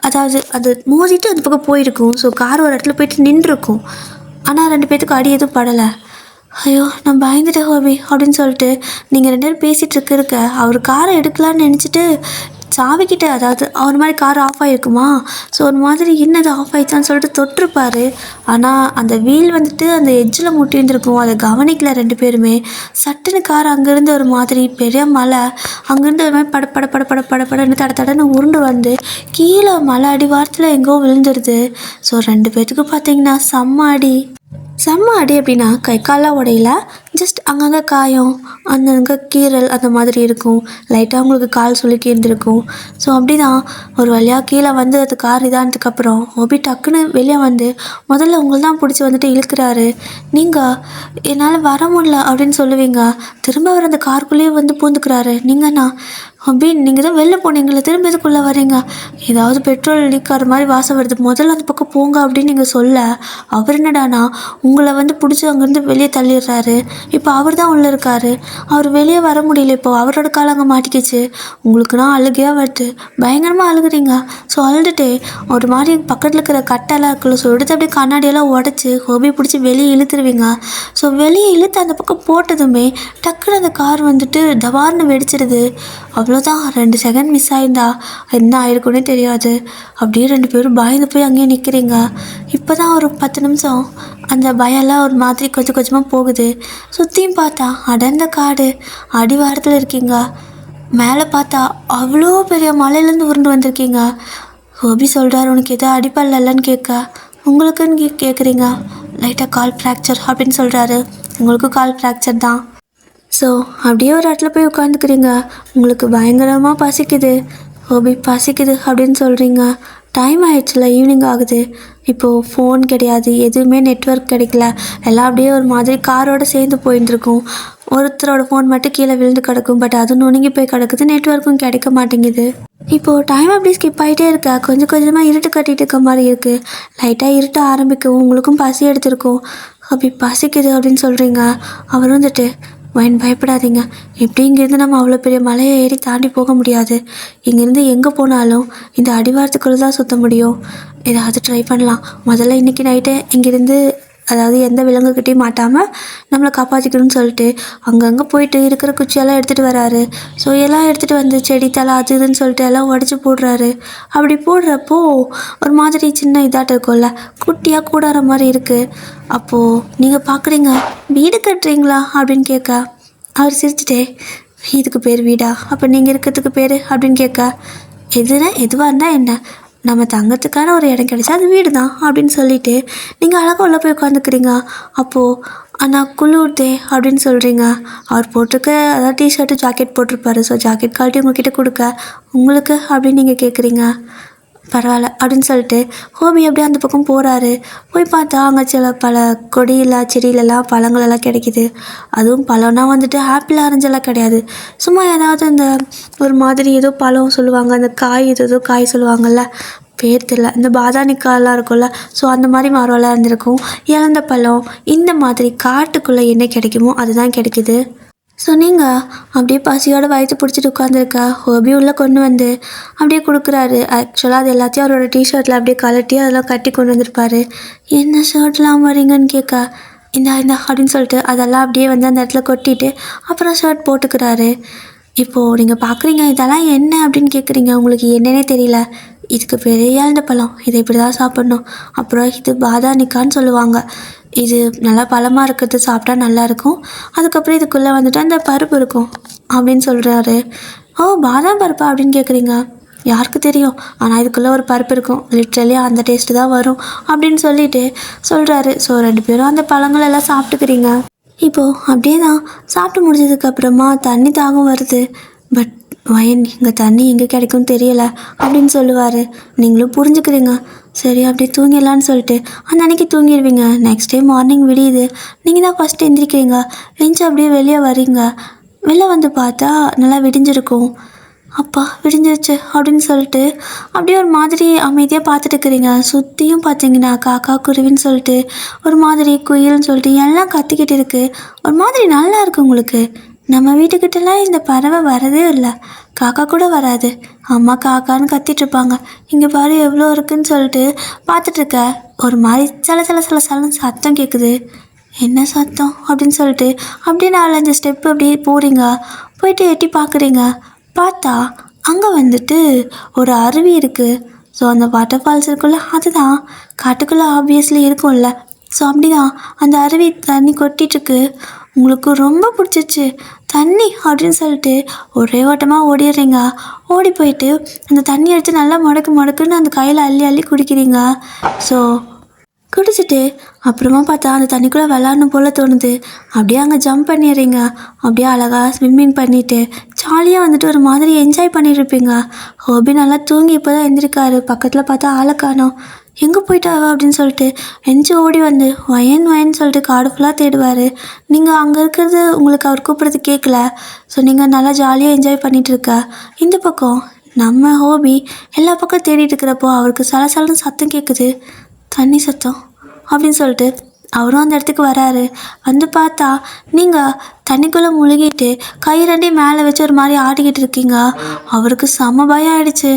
அதாவது அது மோதிட்டு அந்த பக்கம் போயிருக்கும். ஸோ கார் ஒரு இடத்துல போயிட்டு நின்றுருக்கும். ஆனால் 2 பேர்த்துக்கு அடி எதுவும் படலை. ஐயோ நான் பயந்துட்டேன் ஹோபி அப்படின்னு சொல்லிட்டு நீங்கள் 2 பேரும் பேசிகிட்டு இருக்க அவர் காரை எடுக்கலான்னு நினச்சிட்டு சாவிக்கிட்ட, அதாவது அவர் மாதிரி கார் ஆஃப் ஆகிருக்குமா, ஸோ ஒரு மாதிரி என்னது ஆஃப் ஆகிடுச்சான்னு சொல்லிட்டு தொட்டிருப்பார். ஆனால் அந்த வீல் வந்துட்டு அந்த எட்ஜில் முட்டி இருந்திருக்கும், அதை கவனிக்கல 2 பேருமே. சட்டுன்னு கார் அங்கேருந்து ஒரு மாதிரி பெரிய மலை, அங்கேருந்து ஒரு மாதிரி படன்னு தடன்னு உருண்டு வந்து கீழே மலை அடிவாரத்தில் எங்கோ விழுந்துருது. ஸோ 2 பேர்த்துக்கு பார்த்தீங்கன்னா செம்ம அடி அப்படின்னா கை காலாக உடையில, ஜஸ்ட் அங்கங்கே காயம், அங்கங்கே கீறல் அந்த மாதிரி இருக்கும். லைட்டாக உங்களுக்கு கால் சுளுக்கி இருந்திருக்கும். ஸோ அப்படி தான் ஒரு வழியாக கீழே வந்து அது கார் இதானதுக்கப்புறம் ஹோபி டக்குன்னு வெளியே வந்து முதல்ல உங்களை தான் பிடிச்சி வந்துட்டு இழுக்கிறாரு. நீங்கள் என்னால் வர முடியல அப்படின்னு சொல்லுவீங்க. திரும்ப அவர் அந்த காருக்குள்ளேயே வந்து பூந்துக்கிறாரு. நீங்கண்ணா ஹோபி நீங்கள் தான் வெளில போனீங்களே, திரும்ப இதுக்குள்ளே வரீங்க, ஏதாவது பெட்ரோல் லீக் ஆகிற மாதிரி வாசம் வருது, முதல்ல அந்த பக்கம் போங்க அப்படின்னு நீங்கள் சொல்ல, அவர் என்னடானா உங்களை வந்து பிடிச்சி அங்கேருந்து வெளியே தள்ளிடுறாரு. இப்போ அவர் தான் உள்ளே இருக்கார். அவர் வெளியே வர முடியல. இப்போ அவரோட கால் அங்கே மாட்டிக்கிச்சு. உங்களுக்குனா அழுகையாக வருது, பயங்கரமாக அழுகுறீங்க. ஸோ அழுதுட்டு ஒரு மாதிரி பக்கத்தில் இருக்கிற கட்டெல்லாம் இருக்குல்ல, ஸோ எடுத்து அப்படியே கண்ணாடியெல்லாம் உடச்சி ஹோபி பிடிச்சி வெளியே இழுத்துருவீங்க. ஸோ வெளியே இழுத்து அந்த பக்கம் போட்டதுமே டக்குன்னு அந்த கார் வந்துட்டு தவார்னு வெடிச்சிடுது. அவ்வளோதான், 2 செகண்ட் மிஸ் ஆயிருந்தா என்ன ஆயிருக்குன்னே தெரியாது. அப்படியே 2 பேரும் பயந்து போய் அங்கேயே நிற்கிறீங்க. இப்போ தான் ஒரு 10 நிமிஷம் அந்த பயம்லாம் ஒரு மாதிரி கொஞ்சம் கொஞ்சமாக போகுது. சுற்றியும் பார்த்தா அடர்ந்த காடு, அடிவாரத்தில் இருக்கீங்க. மேலே பார்த்தா அவ்வளோ பெரிய மலையிலேருந்து உருண்டு வந்திருக்கீங்க. ஹோபி சொல்கிறார், உனக்கு எதோ அடிப்படலன்னு கேட்க, உங்களுக்குன்னு கேட்குறீங்க. லைட்டாக கால் ஃப்ராக்சர் அப்படின்னு சொல்கிறாரு. உங்களுக்கும் கால் ஃப்ராக்சர் தான். ஸோ அப்படியே ஒரு இடத்துல போய் உட்காந்துக்கிறீங்க. உங்களுக்கு பயங்கரமாக பசிக்குது. ஹோபி பசிக்குது அப்படின்னு சொல்கிறீங்க. டைம் ஆயிடுச்சுல, ஈவினிங் ஆகுது. இப்போது ஃபோன் கிடையாது, எதுவுமே நெட்வொர்க் கிடைக்கல. எல்லாம் அப்படியே ஒரு மாதிரி காரோடு சேர்ந்து போயிட்டுருக்கும். ஒருத்தரோட ஃபோன் மட்டும் கீழே விழுந்து கிடக்கும். பட் அது நுணுங்கி போய் கிடக்குது, நெட்வொர்க்கும் கிடைக்க மாட்டேங்குது. இப்போது டைம் அப்படியே ஸ்கிப் ஆகிட்டே இருக்கா. கொஞ்சம் கொஞ்சமாக இருட்டு கட்டிகிட்டு இருக்க மாதிரி இருக்குது. லைட்டாக இருட்ட ஆரம்பிக்கும். உங்களுக்கும் பசி எடுத்திருக்கும். அப்படி பசிக்குது அப்படின்னு சொல்கிறீங்க. அவர் வந்துட்டு, பயப்படாதீங்க, எப்படி இங்கேருந்து நம்ம அவ்வளோ பெரிய மலையை ஏறி தாண்டி போக முடியாது. இங்கேருந்து எங்கே போனாலும் இந்த அடிவாரத்துக்குள்ளே தான் சுற்ற முடியும். ஏதாவது ட்ரை பண்ணலாம். முதல்ல இன்றைக்கி நைட்டே இங்கேருந்து அதாவது எந்த விலங்குக்கிட்டையும் மாட்டாமல் நம்மளை காப்பாற்றிக்கணும்னு சொல்லிட்டு அங்கங்கே போயிட்டு இருக்கிற குச்சியெல்லாம் எடுத்துகிட்டு வராரு. ஸோ எல்லாம் எடுத்துகிட்டு வந்து செடி தலை அது இதுன்னு சொல்லிட்டு எல்லாம் உடச்சி போடுறாரு. அப்படி போடுறப்போ ஒரு மாதிரி சின்ன இதாட்டம் இருக்கும்ல, குட்டியாக கூடார மாதிரி இருக்குது. அப்போது நீங்கள் பார்க்குறீங்க, வீடு கட்டுறீங்களா அப்படின்னு கேட்க, அவர் சிரிச்சிட்டே, இதுக்கு பேர் வீடா, அப்போ நீங்கள் இருக்கிறதுக்கு பேர் அப்படின்னு கேட்க, எதுவாக இருந்தால் என்ன, நம்ம தங்கத்துக்கான ஒரு இடம் கிடைச்சா அது வீடு தான் அப்படின்னு சொல்லிட்டு நீங்கள் அழகாக உள்ள போய் உட்காந்துக்கிறீங்க. அப்போது அண்ணா குளிர்தே அப்படின்னு சொல்கிறீங்க. அவர் போட்டிருக்க அதாவது டிஷர்ட்டு ஜாக்கெட் போட்டிருப்பாரு. ஸோ ஜாக்கெட் கழட்டி உங்ககிட்ட கொடுக்க, உங்களுக்கு அப்படின்னு நீங்கள் கேட்குறீங்க. பரவாயில்ல அப்படின்னு சொல்லிட்டு ஹோபி அப்படியே அந்த பக்கம் போகிறாரு. போய் பார்த்தா அங்கே சில பல கொடியில் செடியிலலாம் பழங்களெல்லாம் கிடைக்கிது. அதுவும் பழம்னா வந்துட்டு ஆப்பிள் ஆரஞ்செல்லாம் கிடையாது, சும்மா ஏதாவது அந்த ஒரு மாதிரி ஏதோ பழம் சொல்லுவாங்க, அந்த காய் ஏதோ காய் சொல்லுவாங்கள்ல, பேர் தெரியல, இந்த பாதானிக்காயெல்லாம் இருக்கும்ல, ஸோ அந்த மாதிரி மரம்லாம் இருந்திருக்கும். இழந்த பழம் இந்த மாதிரி காட்டுக்குள்ளே என்ன கிடைக்குமோ அதுதான் கிடைக்கிது. ஸோ நீங்கள் அப்படியே பசியோட வயிற்று பிடிச்சிட்டு உட்காந்துருக்கா ஹோபி உள்ளே கொண்டு வந்து அப்படியே கொடுக்குறாரு. ஆக்சுவலாக அது எல்லாத்தையும் அவரோட டிஷர்ட்டில் அப்படியே கலட்டி அதெல்லாம் கட்டி கொண்டு வந்திருப்பாரு. என்ன ஷர்ட்லாம் வரீங்கன்னு கேட்க, இந்த அப்படின்னு சொல்லிட்டு அதெல்லாம் அப்படியே வந்து அந்த இடத்துல கொட்டிட்டு அப்புறம் ஷர்ட் போட்டுக்கிறாரு. இப்போது நீங்கள் பார்க்குறீங்க, இதெல்லாம் என்ன அப்படின்னு கேட்குறீங்க. உங்களுக்கு என்னன்னே தெரியல. இதுக்கு பெரிய இழந்த பழம், இதை இப்படி தான் சாப்பிட்ணும். அப்புறம் இது பாதானிக்கான்னு சொல்லுவாங்க, இது நல்லா பழமாக இருக்கிறது சாப்பிட்டா நல்லாயிருக்கும். அதுக்கப்புறம் இதுக்குள்ளே வந்துட்டு அந்த பருப்பு இருக்கும் அப்படின்னு சொல்கிறாரு. ஓ, பாதாம் பருப்பா அப்படின்னு கேட்குறீங்க. யாருக்கு தெரியும், ஆனால் இதுக்குள்ளே ஒரு பருப்பு இருக்கும், லிட்ரலி அந்த டேஸ்ட்டு தான் வரும் அப்படின்னு சொல்லிட்டு சொல்கிறாரு. ஸோ 2 பேரும் அந்த பழங்களெல்லாம் சாப்பிட்டுக்கிறீங்க. இப்போது அப்படியே தான் சாப்பிட்டு முடிஞ்சதுக்கப்புறமா தண்ணி தாகம் வருது. பட் வயன், இங்கே தண்ணி எங்கே கிடைக்கும்னு தெரியலை அப்படின்னு சொல்லுவார். நீங்களும் புரிஞ்சுக்கிறீங்க. சரி அப்படியே தூங்கிடலான்னு சொல்லிட்டு அந்த அன்னைக்கு தூங்கிடுவீங்க. Next day morning விடியுது. நீங்கள் தான் ஃபஸ்ட்டு எந்திரிக்கிறீங்க. எந்திரிச்சு அப்படியே வெளியே வரீங்க. வெளில வந்து பார்த்தா நல்லா விடிஞ்சிருக்கும். அப்பா விடிஞ்சிருச்சு அப்படின்னு சொல்லிட்டு அப்படியே ஒரு மாதிரி அமைதியாக பார்த்துட்டு இருக்கிறீங்க. சுற்றியும் பார்த்தீங்கன்னா காக்கா குருவின்னு சொல்லிட்டு ஒரு மாதிரி குயில்னு சொல்லிட்டு எல்லாம் கத்திக்கிட்டு இருக்குது. ஒரு மாதிரி நல்லா இருக்குது உங்களுக்கு. நம்ம வீட்டுக்கிட்டலாம் இந்த பறவை வரதே இல்லை, காக்கா கூட வராது. அம்மா காக்கான்னு கத்திட்ருப்பாங்க. இங்கே பாரு எவ்வளோ இருக்குன்னு சொல்லிட்டு பார்த்துட்ருக்க. ஒரு மாதிரி சலன்னு சத்தம் கேட்குது. என்ன சத்தம் அப்படின்னு சொல்லிட்டு அப்படியே 4-5 ஸ்டெப்பு அப்படியே போகிறீங்க. போயிட்டு எட்டி பார்க்குறீங்க. பார்த்தா அங்கே வந்துட்டு ஒரு அருவி இருக்குது. ஸோ அந்த வாட்டர் ஃபால்ஸ் இருக்குல்ல, அதுதான் காட்டுக்குள்ளே ஆப்வியஸ்லி இருக்கும்ல. ஸோ அப்படி தான் அந்த அருவி தண்ணி கொட்டிகிட்ருக்கு. உங்களுக்கு ரொம்ப பிடிச்சிருச்சு தண்ணி அப்படின்னு சொல்லிட்டு ஒரே ஓட்டமாக ஓடிடுறீங்க. ஓடி போயிட்டு அந்த தண்ணி எடுத்து நல்லா முடக்குன்னு அந்த கையில் அள்ளி குடிக்கிறீங்க. ஸோ குடிச்சிட்டு அப்புறமா பார்த்தா அந்த தண்ணிக்குள்ளே விளாட்ணும் போல் தோணுது. அப்படியே அங்கே ஜம்ப் பண்ணிடுறீங்க. அப்படியே அழகாக ஸ்விம்மிங் பண்ணிவிட்டு ஜாலியாக வந்துட்டு ஒரு மாதிரி என்ஜாய் பண்ணியிருப்பீங்க. ஹோபி நல்லா தூங்கி இப்போ தான் எழுந்திருக்காரு. பக்கத்தில் பார்த்தா ஆளை காணோம். எங்கே போயிட்டாவா அப்படின்னு சொல்லிட்டு எஞ்சி ஓடி வந்து வயன்னு சொல்லிட்டு காடு ஃபுல்லாக தேடுவார். நீங்கள் அங்கே இருக்கிறது உங்களுக்கு அவர் கூப்பிட்றது கேட்கல. ஸோ நீங்கள் நல்லா ஜாலியாக என்ஜாய் பண்ணிகிட்ருக்க. இந்த பக்கம் நம்ம ஹோபி எல்லா பக்கம் தேடிட்டு இருக்கிறப்போ அவருக்கு சலன்னு சத்தம் கேட்குது. தண்ணி சத்தம் அப்படின்னு சொல்லிட்டு அவரும் அந்த இடத்துக்கு வராரு. வந்து பார்த்தா நீங்கள் தண்ணிக்குள்ளே முழுகிட்டு கை 2 மேலே வச்சு ஒரு மாதிரி ஆடிக்கிட்டு இருக்கீங்க. அவருக்கு செம பயம் ஆகிடுச்சு.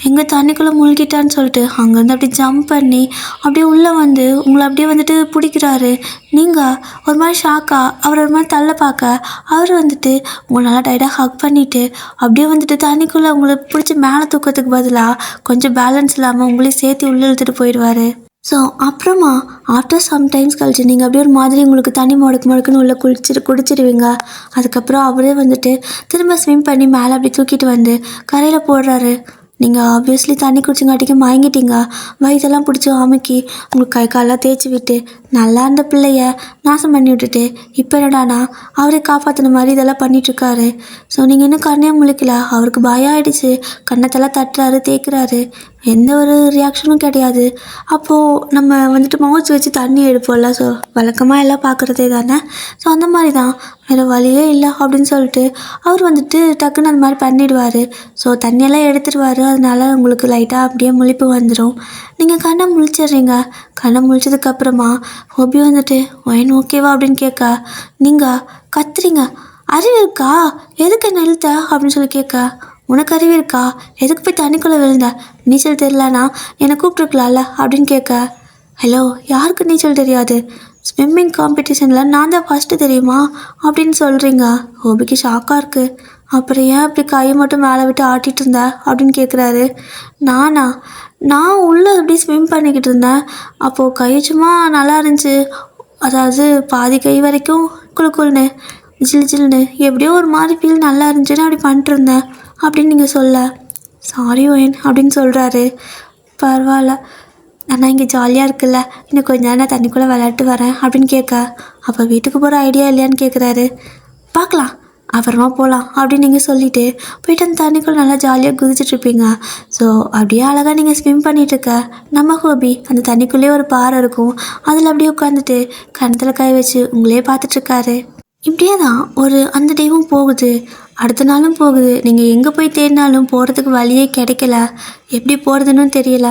எங்கே தண்ணிக்குள்ளே முழுகிட்டான்னு சொல்லிட்டு அங்கேருந்து அப்படியே ஜம்ப் பண்ணி அப்படியே உள்ளே வந்து உங்களை அப்படியே வந்துட்டு பிடிக்கிறாரு. நீங்கள் ஒரு மாதிரி ஷாக்காக அவர் ஒரு மாதிரி தள்ள பார்க்க அவர் வந்துட்டு உங்களை நல்லா டைட்டாக ஹக் பண்ணிவிட்டு அப்படியே வந்துட்டு தண்ணிக்குள்ளே உங்களை பிடிச்சி மேலே தூக்கிறதுக்கு பதிலாக கொஞ்சம் பேலன்ஸ் இல்லாமல் உங்களையும் சேர்த்து உள்ளே இழுத்துட்டு போயிடுவார். ஸோ அப்புறமா ஆஃப்டர் சம்டைம்ஸ் கழிச்சு நீங்கள் அப்படியே ஒரு மாதிரி உங்களுக்கு தண்ணி முடக்குன்னு உள்ளே குடிச்சிடுவீங்க. அதுக்கப்புறம் அவரே வந்துட்டு திரும்ப ஸ்விம் பண்ணி மேலே அப்படி தூக்கிட்டு வந்து கரையில் போடுறாரு. நீங்கள் ஆப்வியஸ்லி தண்ணி குடிச்சுங்காட்டிக்கு மயங்கிட்டீங்க. வயிற்றெல்லாம் பிடிச்சி அமுக்கி உங்களுக்கு கை காலெலாம் தேய்ச்சி விட்டு நல்லா இருந்த பிள்ளைய நாசம் பண்ணி விட்டுட்டு இப்போ என்னடானா அவரை காப்பாற்றின மாதிரி இதெல்லாம் பண்ணிகிட்ருக்காரு. ஸோ நீங்கள் இன்னும் கண்ணே முழிக்கல. அவருக்கு பயம் ஆகிடுச்சு. கண்ணத்தெல்லாம் தட்டுறாரு, தேய்க்கிறாரு. எந்த ஒரு ரியாக்ஷனும் கிடையாது. அப்போது நம்ம வந்துட்டு மவுச்சு வச்சு தண்ணி எடுப்போம்ல, ஸோ வழக்கமாக எல்லாம் பார்க்குறதே தானே. ஸோ அந்த மாதிரி தான், வேறு வழியே இல்லை அப்படின்னு சொல்லிட்டு அவர் வந்துட்டு டக்குன்னு அந்த மாதிரி பண்ணிவிடுவார். ஸோ தண்ணியெல்லாம் எடுத்துடுவார். அதனால உங்களுக்கு லைட்டாக அப்படியே முழிப்பு வந்துடும். நீங்கள் கண்ணை முழிச்சிடுறீங்க. கண்ணை முழிச்சதுக்கப்புறமா ஹோபி வந்துட்டு ஒயின் ஓகேவா அப்படின்னு கேட்க நீங்கள் கத்துறீங்க. அறிவு இருக்கா, எதுக்கு என்ன இழுத்த அப்படின்னு சொல்லி கேட்க, உனக்கு அறிவு இருக்கா, எதுக்கு போய் தண்ணிக்குள்ளே விழுந்த, நீச்சல் தெரியலனா என்னை கூப்பிட்ருக்கலாம்ல அப்படின்னு கேட்க, ஹலோ யாருக்கு நீச்சல் தெரியாது, ஸ்விம்மிங் காம்படிஷனில் நான் தான் ஃபஸ்ட்டு தெரியுமா அப்படின்னு சொல்கிறீங்க. ஹோபிக்கு ஷாக்காக இருக்குது. அப்புறம் ஏன் அப்படி கையை மட்டும் மேலே விட்டு ஆட்டிகிட்டு இருந்த அப்படின்னு கேட்குறாரு. நான் உள்ளே அப்படி ஸ்விம் பண்ணிக்கிட்டு இருந்தேன். அப்போது கை சும்மா நல்லா இருந்துச்சு. அதாவது பாதி கை வரைக்கும் குளுக்குள்னு ஜில் ஜில்னு எப்படியோ ஒரு மாதிரி ஃபீல் நல்லா இருந்துச்சுன்னு அப்படி பண்ணிட்டு இருந்தேன் அப்படின்னு நீங்கள் சொல்ல. சாரி ஓயன் அப்படின்னு சொல்கிறாரு. பரவாயில்ல, ஆனால் இங்கே ஜாலியாக இருக்குல்ல, இன்னும் கொஞ்ச நேரம் நான் தண்ணிக்குள்ளே விளையாட்டு வரேன் அப்படின்னு கேட்க. அப்போ வீட்டுக்கு போகிற ஐடியா இல்லையான்னு கேட்குறாரு. பார்க்கலாம், அப்புறமா போகலாம் அப்படின்னு நீங்கள் சொல்லிவிட்டு போயிட்டு அந்த தண்ணிக்குள்ளே நல்லா ஜாலியாக குதிச்சிட்ருப்பீங்க. ஸோ அப்படியே அழகாக நீங்கள் ஸ்விம் பண்ணிகிட்ருக்க நம்ம ஹோபி அந்த தண்ணிக்குள்ளேயே ஒரு பாறை இருக்கும், அதில் அப்படியே உட்காந்துட்டு கணத்தில் கை வச்சு உங்களே பார்த்துட்ருக்காரு. இப்படியே தான் அந்த டேவும் போகுது, அடுத்த நாளும் போகுது. நீங்கள் எங்கே போய் தேடினாலும் போகிறதுக்கு வழியே கிடைக்கல, எப்படி போகிறதுன்னு தெரியல.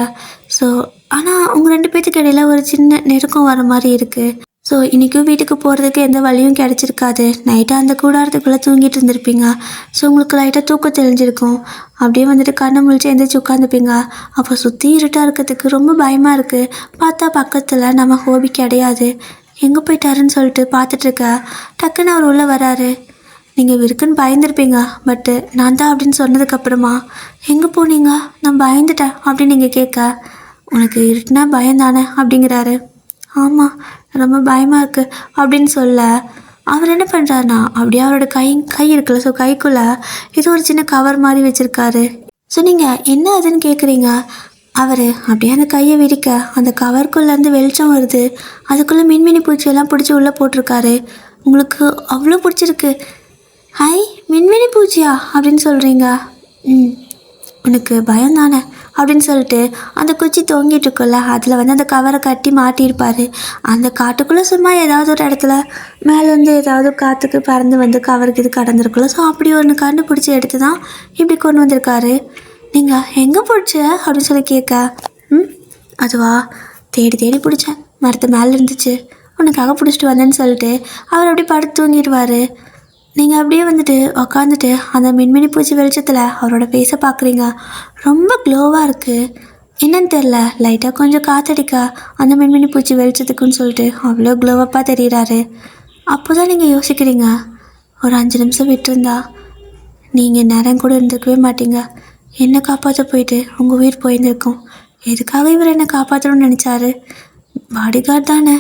ஸோ ஆனால் உங்கள் 2 பேர்த்துக்கு இடையில ஒரு சின்ன நெருக்கம் வர மாதிரி இருக்குது. ஸோ இன்றைக்கும் வீட்டுக்கு போகிறதுக்கு எந்த வழியும் கிடச்சிருக்காது. நைட்டாக அந்த கூடாரத்துக்குள்ளே தூங்கிட்டு இருந்திருப்பீங்க. ஸோ உங்களுக்கு லைட்டாக தூக்கம் தெளிஞ்சிருக்கும். அப்படியே வந்துட்டு கண்ணை முழிச்சு எந்திரிச்சு உட்காந்துப்பீங்க. அப்போ சுற்றி இருட்டாக இருக்கிறதுக்கு ரொம்ப பயமாக இருக்குது. பார்த்தா பக்கத்தில் நம்ம ஹோபி கிடையாது. எங்கே போயிட்டாருன்னு சொல்லிட்டு பார்த்துட்ருக்க டக்குன்னு அவர் உள்ளே வராரு. நீங்கள் இருக்குன்னு பயந்துருப்பீங்க. பட்டு நான் தான் அப்படின்னு சொன்னதுக்கப்புறமா எங்கே போனீங்க, நான் பயந்துட்டேன் அப்படின்னு நீங்கள் கேட்க, உனக்கு இருட்டுனா பயந்தானே அப்படிங்கிறாரு. ஆமாம், ரொம்ப பயமாக இருக்குது அப்படின்னு சொல்ல, அவர் என்ன பண்ணுறாருனா அப்படியே அவரோட கை இருக்குல்ல, ஸோ கைக்குள்ளே ஏதோ ஒரு சின்ன கவர் மாதிரி வச்சுருக்காரு. ஸோ நீங்கள் என்ன அதுன்னு கேட்குறீங்க. அவர் அப்படியே அந்த கையை விரிக்க அந்த கவருக்குள்ளேருந்து வெளிச்சம் வருது. அதுக்குள்ளே மின்மினி பூச்சியெல்லாம் பிடிச்சி உள்ளே போட்டிருக்காரு. உங்களுக்கு அவ்வளோ பிடிச்சிருக்கு. ஹை, மின்மினி பூச்சியா அப்படின்னு சொல்கிறீங்க. உனக்கு பயம் தானே அப்படின்னு சொல்லிட்டு அந்த குச்சி தொங்கிட்டு இருக்குல்ல, அதில் அந்த கவரை கட்டி மாட்டியிருப்பார். அந்த காட்டுக்குள்ளே சும்மா ஏதாவது ஒரு இடத்துல மேலே ஏதாவது காற்றுக்கு பறந்து கவருக்கு இது கடந்திருக்குல்ல, ஸோ அப்படி ஒன்று கண்டுபிடிச்சி எடுத்து தான் இப்படி கொண்டு வந்திருக்காரு. நீங்கள் எங்கே பிடிச்ச அப்படின்னு சொல்லி கேட்க, அதுவா தேடி பிடிச்சேன், மரத்து மேலே இருந்துச்சு, உனக்காக பிடிச்சிட்டு வந்தேன்னு சொல்லிட்டு அவர் அப்படியே படுத்து தூங்கிடுவார். நீங்கள் அப்படியே உக்காந்துட்டு அந்த மின்மினி பூச்சி வெளிச்சத்தில் அவரோட ஃபேஸை பார்க்குறீங்க. ரொம்ப க்ளோவாக இருக்குது. என்னன்னு தெரில, லைட்டாக கொஞ்சம் காற்றடிக்க அந்த மின்மினி பூச்சி வெளிச்சத்துக்குன்னு சொல்லிட்டு அவ்வளோ க்ளோவப்பாக தெரிகிறாரு. அப்போ தான் நீங்கள் யோசிக்கிறீங்க, ஒரு 5 நிமிஷம் விட்டுருந்தா நீங்கள் நேரம் கூட இருந்திருக்கவே மாட்டீங்க. என்னை காப்பாற்ற போயிட்டு உங்கள் உயிர் போயிருந்துருக்கும். எதுக்காக இவர் என்னை காப்பாற்றணும்னு நினச்சாரு? பாடிகார்டு தானே,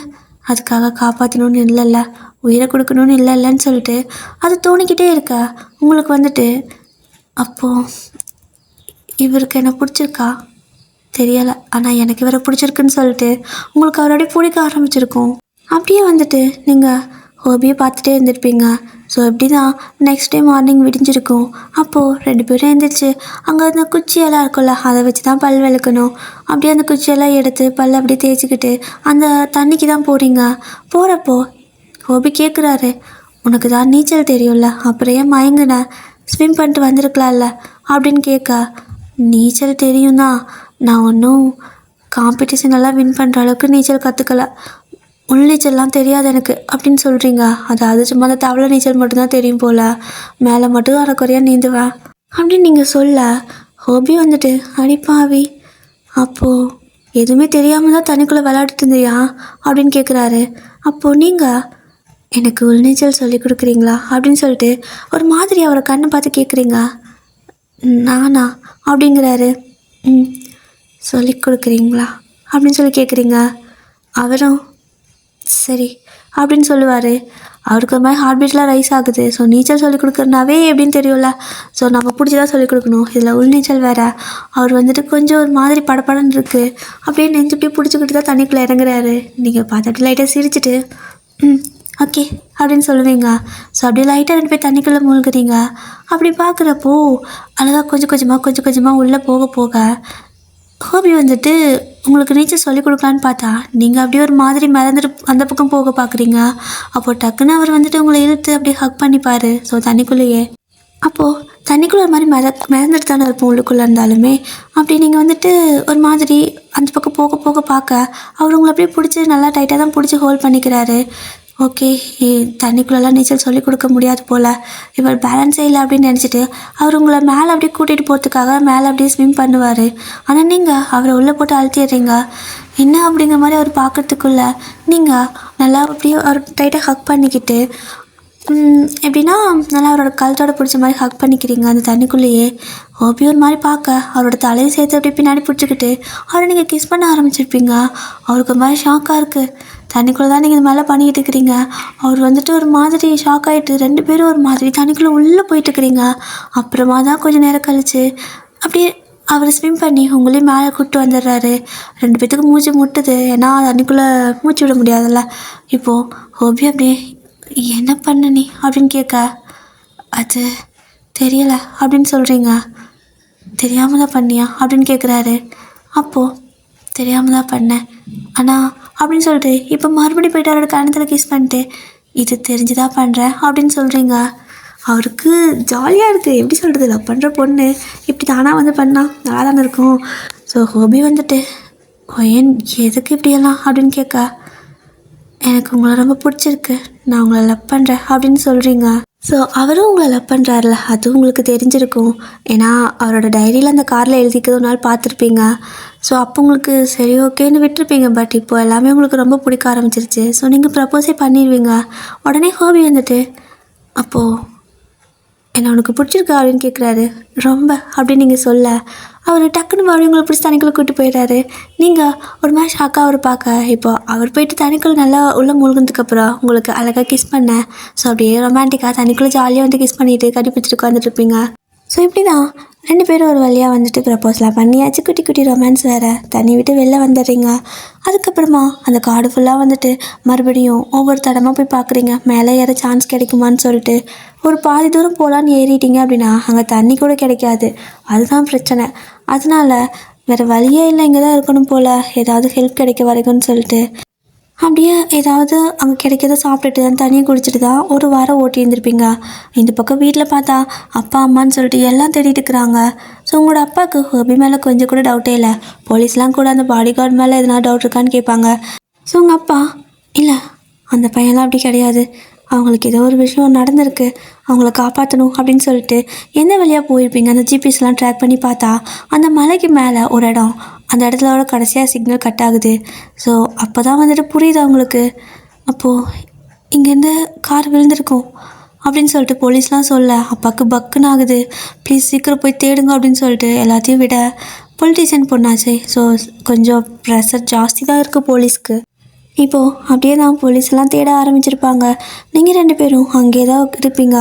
அதுக்காக காப்பாற்றணும்னு இல்லைல்ல, உயிரை கொடுக்கணும்னு இல்லைன்னு சொல்லிட்டு அது தோணிக்கிட்டே இருக்க உங்களுக்கு அப்போது இவருக்கு என்ன பிடிச்சிருக்கா தெரியலை, ஆனால் எனக்கு இவரை பிடிச்சிருக்குன்னு சொல்லிட்டு உங்களுக்கு அவரோடய பிடிக்க ஆரம்பிச்சிருக்கும். அப்படியே நீங்கள் ஹோபியை பார்த்துட்டே இருந்திருப்பீங்க. ஸோ இப்படி தான் நெக்ஸ்ட் டே மார்னிங் விடிஞ்சிருக்கும். அப்போது 2 பேரும் எழுந்திரிச்சு அங்கே அந்த குச்சியெல்லாம் இருக்கும்ல, அதை வச்சு தான் பல் விளக்கணும். அப்படியே அந்த குச்சியெல்லாம் எடுத்து பல் அப்படியே தேய்ச்சிக்கிட்டு அந்த தண்ணிக்கு தான் போகிறீங்க. போகிறப்போ ஹோபி கேட்குறாரு, உனக்கு தான் நீச்சல் தெரியும்ல, அப்புறம் ஏன் மயங்குன, ஸ்விம் பண்ணிட்டு வந்திருக்கலாம்ல அப்படின்னு கேட்க, நீச்சல் தெரியும் தான், நான் ஒன்றும் காம்படிஷனெல்லாம் வின் பண்ணுற அளவுக்கு நீச்சல் கற்றுக்கல, உள்நீச்சல்லாம் தெரியாது எனக்கு அப்படின்னு சொல்கிறீங்க. அதாவது சும்மா அந்த தவளை நீச்சல் மட்டும்தான் தெரியும் போல், மேலே மட்டும் அரைக்குறையாக நீந்துவேன் அப்படின்னு நீங்கள் சொல்ல, ஹோபி அடிப்பாவி, அப்போது எதுவுமே தெரியாமல் தான் தண்ணிக்குள்ளே விளையாடிட்டு இருந்தியா அப்படின்னு கேட்குறாரு. அப்போது நீங்கள் எனக்கு உள்நீச்சல் சொல்லி கொடுக்குறீங்களா அப்படின்னு சொல்லிட்டு ஒரு மாதிரி அவரை கண்ணை பார்த்து கேட்குறீங்க. நானா அப்படிங்கிறாரு. சொல்லி கொடுக்குறீங்களா அப்படின்னு சொல்லி கேட்குறீங்க. அவரும் சரி அப்படின்னு சொல்லுவார். அவருக்கு ஒரு மாதிரி ஹார்ட் பீட்லாம் ரைஸ் ஆகுது. ஸோ நீச்சல் சொல்லிக் கொடுக்குறனாவே எப்படின்னு தெரியும்ல, ஸோ நம்ம பிடிச்சி தான் சொல்லிக் கொடுக்கணும். இதில் உள்நீச்சல் வேறு. அவர் கொஞ்சம் ஒரு மாதிரி படப்படன்னு இருக்குது. அப்படியே நெஞ்சு அப்படியே பிடிச்சிக்கிட்டு தான் தண்ணிக்குள்ளே இறங்குறாரு. நீங்கள் பார்த்துட்டு லைட்டாக சிரிச்சிட்டு ஓகே அப்படின்னு சொல்லுவீங்க. ஸோ அப்படியே லைட்டாக 2 பேர் தண்ணிக்குள்ளே மூழ்குறீங்க. அப்படி பார்க்குறப்போ அழகாக கொஞ்சம் கொஞ்சமாக உள்ளே போக ஹோபி உங்களுக்கு நீச்சல் சொல்லிக் கொடுக்கலான்னு பார்த்தா நீங்கள் அப்படியே ஒரு மாதிரி மிதந்துட்டு அந்த பக்கம் போக பார்க்குறீங்க. அப்போது டக்குன்னு அவர் உங்களை இழுத்து அப்படியே ஹக் பண்ணிப்பார். ஸோ தண்ணிக்குள்ளேயே அப்போது தண்ணிக்குள்ளே ஒரு மாதிரி மிதந்துட்டு தானே இருப்போம் உள்ளுக்குள்ளே இருந்தாலுமே. அப்படி நீங்கள் ஒரு மாதிரி அந்த பக்கம் போக பார்க்க அவர் உங்களை அப்படியே பிடிச்சி நல்லா டைட்டாக தான் பிடிச்சி ஹோல்ட் பண்ணிக்கிறாரு. ஓகே, தண்ணிக்குள்ளெல்லாம் நீச்சல் சொல்லிக் கொடுக்க முடியாது போல், இவர் பேலன்ஸே இல்லை அப்படின்னு நினச்சிட்டு அவர் உங்களை மேலே அப்படியே கூட்டிகிட்டு போகிறதுக்காக மேலே அப்படியே ஸ்விம் பண்ணுவார். ஆனால் நீங்கள் அவரை உள்ளே போட்டு அழுத்திடுறீங்க. என்ன அப்படிங்கிற மாதிரி அவர் பார்க்குறதுக்குள்ளே நீங்கள் நல்லா அப்படியே அவர் டைட்டாக ஹக் பண்ணிக்கிட்டு எப்படின்னா நல்லா அவரோட கழுத்தோட பிடிச்ச மாதிரி ஹக் பண்ணிக்கிறீங்க அந்த தண்ணிக்குள்ளேயே. ஹோபி ஒரு மாதிரி பார்க்க அவரோட தலையை சேர்த்து அப்படியே பின்னாடி பிடிச்சிக்கிட்டு அவரை நீங்கள் கிஸ் பண்ண ஆரம்பிச்சிருப்பீங்க. அவருக்கு ஒரு மாதிரி ஷாக்காக இருக்குது. தண்ணிக்குள்ளே தான் நீங்கள் இந்த மாதிரிலாம் பண்ணிக்கிட்டு இருக்கிறீங்க. அவர் வந்துட்டு ஒரு மாதிரி ஷாக் ஆகிட்டு 2 பேரும் ஒரு மாதிரி தண்ணிக்குள்ளே உள்ளே போயிட்டுருக்கிறீங்க. அப்புறமா தான் கொஞ்சம் நேரம் கழிச்சு அப்படியே அவர் ஸ்விம் பண்ணி உங்களையும் மேலே கூப்பிட்டு வந்துடுறாரு. 2 பேத்துக்கு மூச்சு முட்டுது, ஏன்னா தண்ணிக்குள்ளே மூச்சு விட முடியாதுல்ல. இப்போது ஹோபி அப்படியே என்ன பண்ண நீ அப்படின்னு கேட்க, அது தெரியலை அப்படின்னு சொல்கிறீங்க. தெரியாமல் தான் பண்ணியா அப்படின்னு கேட்குறாரு. அப்போது தெரியாமல் தான் பண்ணேன் ஆனால் அப்படின்னு சொல்லிட்டு இப்போ மறுபடியும் போய்ட்டு அவரோட கணத்தில் கிஸ் பண்ணிட்டு இது தெரிஞ்சுதான் பண்ணுறேன் அப்படின்னு சொல்கிறீங்க. அவருக்கு ஜாலியாக இருக்குது. எப்படி சொல்கிறது, லவ் பண்ணுற பொண்ணு இப்படி தானாக வந்து பண்ணால் நல்லா தானே இருக்கும். ஸோ ஹோபி வந்துட்டு ஏன் எதுக்கு இப்படியெல்லாம் அப்படின்னு கேட்க, எனக்கு உங்களை ரொம்ப பிடிச்சிருக்கு, நான் உங்களை லவ் பண்ணுறேன் அப்படின்னு சொல்கிறீங்க. ஸோ அவரும் உங்களை லவ் பண்ணுறாருல, அதுவும் உங்களுக்கு தெரிஞ்சிருக்கும். ஏன்னா அவரோட டைரியில் அந்த காரில் எழுதிக்கிறது ஒரு நாள் பார்த்துருப்பீங்க. ஸோ அப்போ உங்களுக்கு சரி ஓகேன்னு விட்டுருப்பீங்க. பட் இப்போ எல்லாமே உங்களுக்கு ரொம்ப பிடிக்க ஆரம்பிச்சிருச்சு. ஸோ நீங்கள் ப்ரப்போஸே பண்ணிடுவீங்க. உடனே ஹோபி வந்துட்டு அப்போது என்ன உனக்கு பிடிச்சிருக்கா அப்படின்னு கேட்குறாரு. ரொம்ப அப்படின்னு நீங்கள் சொல்ல அவர் டக்குன்னு மறுபடியும் உங்களை பிடிச்சி தண்ணிக்குள்ளே கூப்பிட்டு போயிடுறாரு. நீங்கள் ஒரு மாதிரி ஷாக்காக அவர் பார்க்க, இப்போ அவர் போயிட்டு தண்ணிக்குள்ளே நல்லா உள்ளே மூழ்கினதுக்கப்புறம் உங்களுக்கு அழகாக கிஸ் பண்ண. ஸோ அப்படியே ரொமான்டிக்காக தண்ணிக்குள்ளே ஜாலியாக வந்து கிஸ் பண்ணிவிட்டு கட்டி பிடிச்சிட்டு உட்காந்துட்ருப்பீங்க. ஸோ இப்படி தான் 2 பேரும் ஒரு வழியாக வந்துட்டு ப்ரப்போஸ்லாம் பண்ணியாச்சு. குட்டி குட்டி ரொமான்ஸ் வேறு, தண்ணி விட்டு வெளில வந்துடுறீங்க. அதுக்கப்புறமா அந்த காடு ஃபுல்லாக வந்துட்டு மறுபடியும் ஒவ்வொரு தடமாக போய் பார்க்குறீங்க, மேலே ஏற சான்ஸ் கிடைக்குமான்னு சொல்லிட்டு. ஒரு பாதி தூரம் போகலான்னு ஏறிட்டீங்க அப்படின்னா அங்கே தண்ணி கூட கிடைக்காது. அதுதான் பிரச்சனை. அதனால வேறு வழியே இல்லை, இங்கே தான் இருக்கணும் போல், ஏதாவது ஹெல்ப் கிடைக்க வரைக்கும்னு சொல்லிட்டு அப்படியே ஏதாவது அங்கே கிடைக்கிறத சாப்பிட்டுட்டு தான் தண்ணியை குடிச்சிட்டு தான் ஒரு வாரம் ஓட்டி இருந்திருப்பீங்க. இந்த பக்கம் வீட்டில் பார்த்தா அப்பா அம்மான்னு சொல்லிட்டு எல்லாம் தேடிட்டு இருக்கிறாங்க. ஸோ உங்களோட அப்பாவுக்கு ஹோபி மேலே கொஞ்சம் கூட டவுட்டே இல்லை. போலீஸ்லாம் கூட அந்த பாடி கார்டு மேலே எதனா டவுட் இருக்கான்னு கேட்பாங்க. ஸோ உங்கள் அப்பா இல்லை, அந்த பையன்லாம் அப்படி கிடையாது, அவங்களுக்கு ஏதோ ஒரு விஷயம் நடந்திருக்கு, அவங்கள காப்பாற்றணும் அப்படின்னு சொல்லிட்டு எந்த வழியாக போயிருப்பீங்க. அந்த ஜிபிஎஸ்லாம் ட்ராக் பண்ணி பார்த்தா அந்த மலைக்கு மேலே ஒரு இடம், அந்த இடத்துல கடைசியாக சிக்னல் கட் ஆகுது. ஸோ அப்போ தான் வந்துட்டு புரியுது அவங்களுக்கு, அப்போது இங்கேருந்து கார் விழுந்திருக்கும் அப்படின்னு சொல்லிட்டு போலீஸ்லாம் சொல்ல அப்பாவுக்கு பக்குன்னு ஆகுது. ப்ளீஸ் சீக்கிரம் போய் தேடுங்க அப்படின்னு சொல்லிட்டு எல்லாத்தையும் விட பொலிட்டீஷியன் பொண்ணாச்சு. ஸோ கொஞ்சம் ப்ரெஷர் ஜாஸ்தி தான் இருக்குது போலீஸ்க்கு. இப்போது அப்படியே தான் போலீஸ்லாம் தேட ஆரம்பிச்சிருப்பாங்க. நீங்கள் 2 பேரும் அங்கே தான் இருப்பீங்க.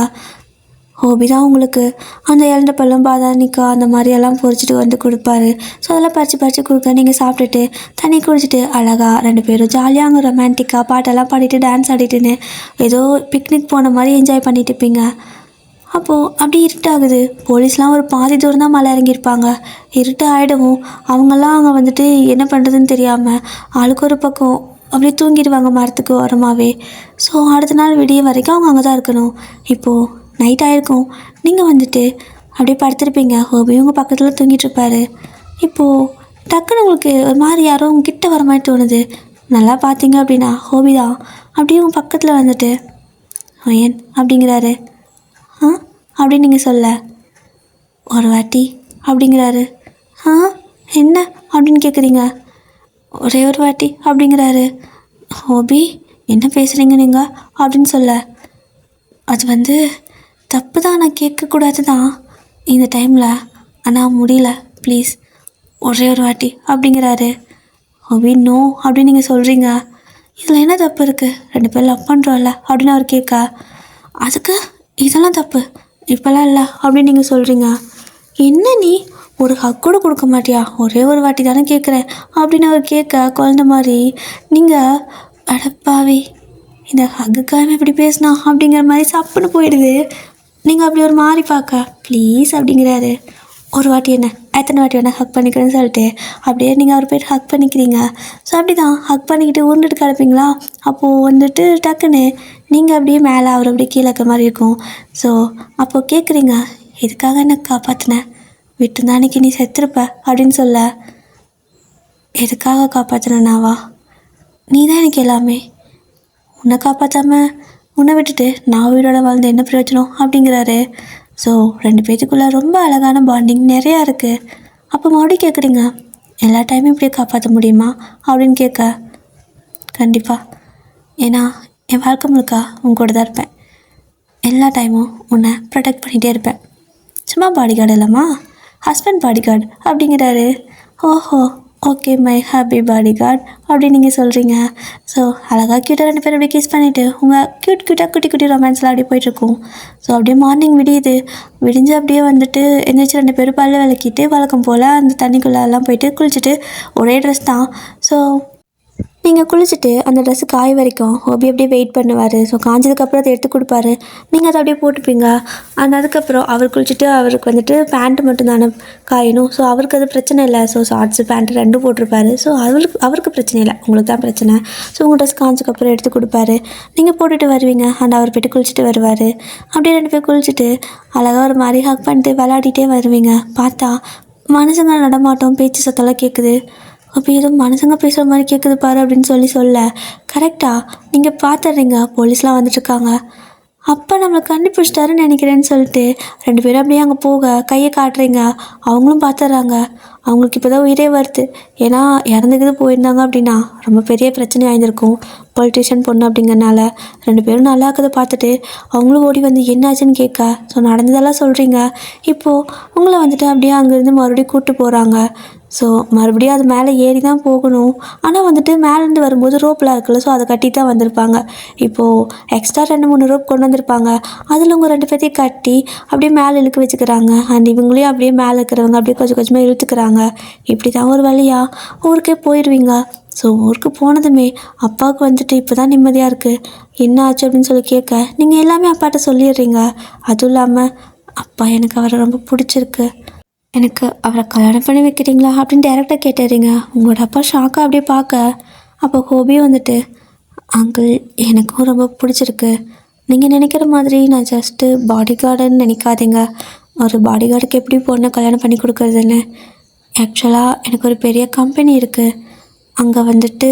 ஹோபி தான் உங்களுக்கு அந்த இழந்த பழம் பாதானிக்கா அந்த மாதிரியெல்லாம் பொறிச்சிட்டு வந்து கொடுப்பாரு. ஸோ அதெல்லாம் பறித்து கொடுக்க நீங்கள் சாப்பிட்டுட்டு தண்ணி குடிச்சிட்டு அழகாக 2 பேரும் ஜாலியாக அங்கே ரொமான்டிக்காக பாட்டெல்லாம் பாடிட்டு டான்ஸ் ஆடிட்டுன்னு ஏதோ பிக்னிக் போன மாதிரி என்ஜாய் பண்ணிட்டு இருப்பீங்க. அப்போது அப்படி இருட்டாகுது. போலீஸ்லாம் ஒரு பாதி தூரம் தான் மலை இறங்கியிருப்பாங்க. இருட்டு ஆகிடவும் அவங்கெல்லாம் அங்கே வந்துட்டு என்ன பண்ணுறதுன்னு தெரியாமல் ஆளுக்கு ஒரு பக்கம் அப்படியே தூங்கிடுவாங்க மரத்துக்கு ஓரமாகவே. ஸோ அடுத்த நாள் விடிய வரைக்கும் அவங்க அங்கே தான் இருக்கணும். இப்போது நைட் ஆகிருக்கும். நீங்கள் வந்துட்டு அப்படியே படுத்துருப்பீங்க. ஹோபி உங்கள் பக்கத்தில் தூங்கிட்டுருப்பாரு. இப்போது டக்குன்னு உங்களுக்கு ஒரு மாதிரி யாரோ உங்கள் கிட்ட வர மாதிரி தோணுது. நல்லா பார்த்தீங்க அப்படின்னா ஹோபி தான் அப்படியே உங்கள் பக்கத்தில் வந்துட்டு ஏன் அப்படிங்கிறாரு. அப்படின்னு நீங்கள் சொல்ல ஒரு வாட்டி அப்படிங்கிறாரு. என்ன அப்படின்னு கேட்குறீங்க. ஒரே ஒரு வாட்டி அப்படிங்கிறாரு. ஹோபி என்ன பேசுகிறீங்க நீங்கள் அப்படின்னு சொல்ல, அது வந்து தப்பு தான், நான் கேட்கக்கூடாது தான் இந்த டைமில், ஆனால் முடியல, ப்ளீஸ் ஒரே ஒரு வாட்டி அப்படிங்கிறாரு. ஹோபி நோ அப்படின்னு நீங்கள் சொல்கிறீங்க. இதில் என்ன தப்பு இருக்குது, 2 பேர் லவ் பண்ணுறோம்ல அப்படின்னு அவர் கேட்க, அதுக்கு இதெல்லாம் தப்பு இப்போல்லாம் இல்லை அப்படின்னு நீங்கள் சொல்கிறீங்க. என்ன நீ ஒரு ஹக் கூட கொடுக்க மாட்டியா, ஒரே ஒரு வாட்டி தானே கேட்குறேன் அப்படின்னு அவர் கேட்க குழந்த மாதிரி நீங்கள் அடப்பாவி இந்த ஹக்குக்காக இப்படி பேசினா அப்படிங்கிற மாதிரி சப்புன்னு போயிடுது. நீங்கள் அப்படி ஒரு மாதிரி பார்க்க ப்ளீஸ் அப்படிங்கிறாரு. ஒரு வாட்டி என்ன எத்தனை வாட்டி வேணால் ஹக் பண்ணிக்கிறேன்னு சொல்லிட்டு அப்படியே நீங்கள் அவர் போய்ட்டு ஹக் பண்ணிக்கிறீங்க. ஸோ அப்படி தான் ஹக் பண்ணிக்கிட்டு உருண்டுட்டு கிடப்பீங்களா. அப்போது வந்துட்டு டக்குன்னு நீங்கள் அப்படியே மேலே அவர் அப்படியே கீழே இருக்க மாதிரி இருக்கும். ஸோ அப்போது கேட்குறீங்க, எதுக்காக என்ன காப்பாற்றினேன், விட்டுருந்தா அன்றைக்கி நீ செத்துருப்ப அப்படின்னு சொல்ல, எதுக்காக காப்பாற்றினாவா, நீ தான் எனக்கு எல்லாமே, உன்னை காப்பாற்றாமல் உன்னை விட்டுட்டு நான் உயிரோட வாழ்ந்த என்ன பிரயோஜனம் அப்படிங்கிறாரு. ஸோ 2 பேத்துக்குள்ளே ரொம்ப அழகான பாண்டிங் நிறையா இருக்குது. அப்போ மறுபடியும் கேட்குறீங்க, எல்லா டைமும் இப்படியே காப்பாற்ற முடியுமா அப்படின்னு கேட்க, கண்டிப்பாக ஏன்னா என் வாழ்க்கை முழுக்க உன் கூட தான் இருப்பேன். எல்லா டைமும் உன்னை ப்ரொடெக்ட் பண்ணிகிட்டே இருப்பேன். சும்மா பாடி கார்டு இல்லைம்மா, ஹஸ்பண்ட் பாடி கார்டு அப்படிங்கிறாரு. ஓஹோ, okay my happy body guard அப்படின்னு நீங்கள் சொல்கிறீங்க. ஸோ அழகாக க்யூட்டாக 2 பேரும் அப்படியே கிஸ் பண்ணிவிட்டு உங்கள் க்யூட்டாக குட்டி குட்டி ரொமான்ஸ்லாம் அப்படியே போயிட்டுருக்கும். ஸோ அப்படியே மார்னிங் விடியுது. விடிஞ்சு அப்படியே வந்துட்டு எந்திரிச்சு 2 பேரும் பல்ல விளக்கிட்டு வழக்கம் போல் அந்த தண்ணிக்குள்ளெல்லாம் போயிட்டு குளிச்சுட்டு ஒரே ட்ரெஸ் தான். ஸோ நீங்கள் குளிச்சுட்டு அந்த ட்ரெஸ்ஸு காய வரைக்கும் ஹோபி அப்படியே வெயிட் பண்ணுவார். ஸோ காஞ்சதுக்கப்புறம் அதை எடுத்து கொடுப்பாரு. நீங்கள் அதை அப்படியே போட்டுப்பீங்க. அதுக்கப்புறம் அவர் குளிச்சுட்டு அவருக்கு வந்துட்டு பேண்ட்டு மட்டும் தானே காயணும். ஸோ அவருக்கு அது பிரச்சனை இல்லை. ஸோ ஷார்ட்ஸு பேண்ட்டு 2 போட்டிருப்பாரு. ஸோ அவருக்கு பிரச்சனை இல்லை, உங்களுக்கு தான் பிரச்சனை. ஸோ உங்கள் ட்ரெஸ் காஞ்சதுக்கப்புறம் எடுத்து கொடுப்பாரு. நீங்கள் போட்டுட்டு வருவீங்க. அவர் போய்ட்டு குளிச்சுட்டு வருவார். அப்படியே 2 பேர் குளிச்சுட்டு அழகாக ஒரு மாதிரி ஹக் பண்ணிட்டு விளையாடிட்டே வருவீங்க. பார்த்தா மனுஷங்க நடமாட்டம் பேச்சு சத்தம்லாம் கேட்குது. அப்போ ஏதோ மனுஷங்க பேசுகிற மாதிரி கேட்குது பாரு அப்படின்னு சொல்ல கரெக்டாக நீங்கள் பார்த்துட்றீங்க போலீஸ்லாம் வந்துட்டுருக்காங்க. அப்போ நம்மளை கண்டுபிடிச்சிட்டாருன்னு நினைக்கிறேன்னு சொல்லிட்டு 2 பேரும் அப்படியே அங்கே போக கையை காட்டுறீங்க. அவங்களும் பார்த்துட்றாங்க. அவங்களுக்கு இப்போ தான் உயிரே வருது. ஏன்னா இறந்துக்கிது போயிருந்தாங்க அப்படின்னா ரொம்ப பெரிய பிரச்சனை ஆயிருந்திருக்கும். பொலிட்டீஷியன் பொண்ணு அப்படிங்கிறனால 2 பேரும் நல்லா இருக்கிறத பார்த்துட்டு அவங்களும் ஓடி வந்து என்னாச்சுன்னு கேட்க ஸோ நடந்ததெல்லாம் சொல்கிறீங்க. இப்போது உங்களை வந்துட்டு அப்படியே அங்கேருந்து மறுபடியும் கூப்பிட்டு போகிறாங்க. ஸோ மறுபடியும் அது மேலே ஏறி தான் போகணும். ஆனால் வந்துட்டு மேலேருந்து வரும்போது ரோப்லாம் இருக்குல்ல, ஸோ அதை கட்டி தான் வந்திருப்பாங்க. இப்போது எக்ஸ்ட்ரா 2-3 ரோப் கொண்டு வந்திருப்பாங்க. அதில் உங்கள் 2 பேர்த்தையும் கட்டி அப்படியே மேலே இழுக்க வச்சுக்கிறாங்க. இவங்களையும் அப்படியே மேலே இருக்கிறவங்க அப்படியே கொஞ்சம் கொஞ்சமாக இழுத்துக்கிறாங்க. இப்படி தான் ஒரு வழியாக ஊருக்கே போயிடுவீங்க. ஸோ ஊருக்கு போனதுமே அப்பாவுக்கு வந்துட்டு இப்போ தான் நிம்மதியாக இருக்குது. என்ன ஆச்சு அப்படின்னு சொல்லி கேட்க நீங்கள் எல்லாமே அப்பாட்ட சொல்லிடுறீங்க. அதுவும் இல்லாமல் அப்பா எனக்கு அவரை ரொம்ப பிடிச்சிருக்கு, எனக்கு அவரை கல்யாணம் பண்ணி வைக்கிறீங்களா அப்படின்னு டேரெக்டாக கேட்டுறீங்க. உங்களோட அப்பா ஷாக்காக அப்படியே பார்க்க அப்போ ஹோபியும் வந்துட்டு அங்கிள் எனக்கும் ரொம்ப பிடிச்சிருக்கு. நீங்கள் நினைக்கிற மாதிரி நான் ஜஸ்ட்டு பாடி கார்டுன்னு நினைக்காதீங்க. ஒரு பாடி கார்டுக்கு எப்படி பொண்ணை கல்யாணம் பண்ணி கொடுக்குறதுன்னு. ஆக்சுவலாக எனக்கு ஒரு பெரிய கம்பெனி இருக்குது. அங்கே வந்துட்டு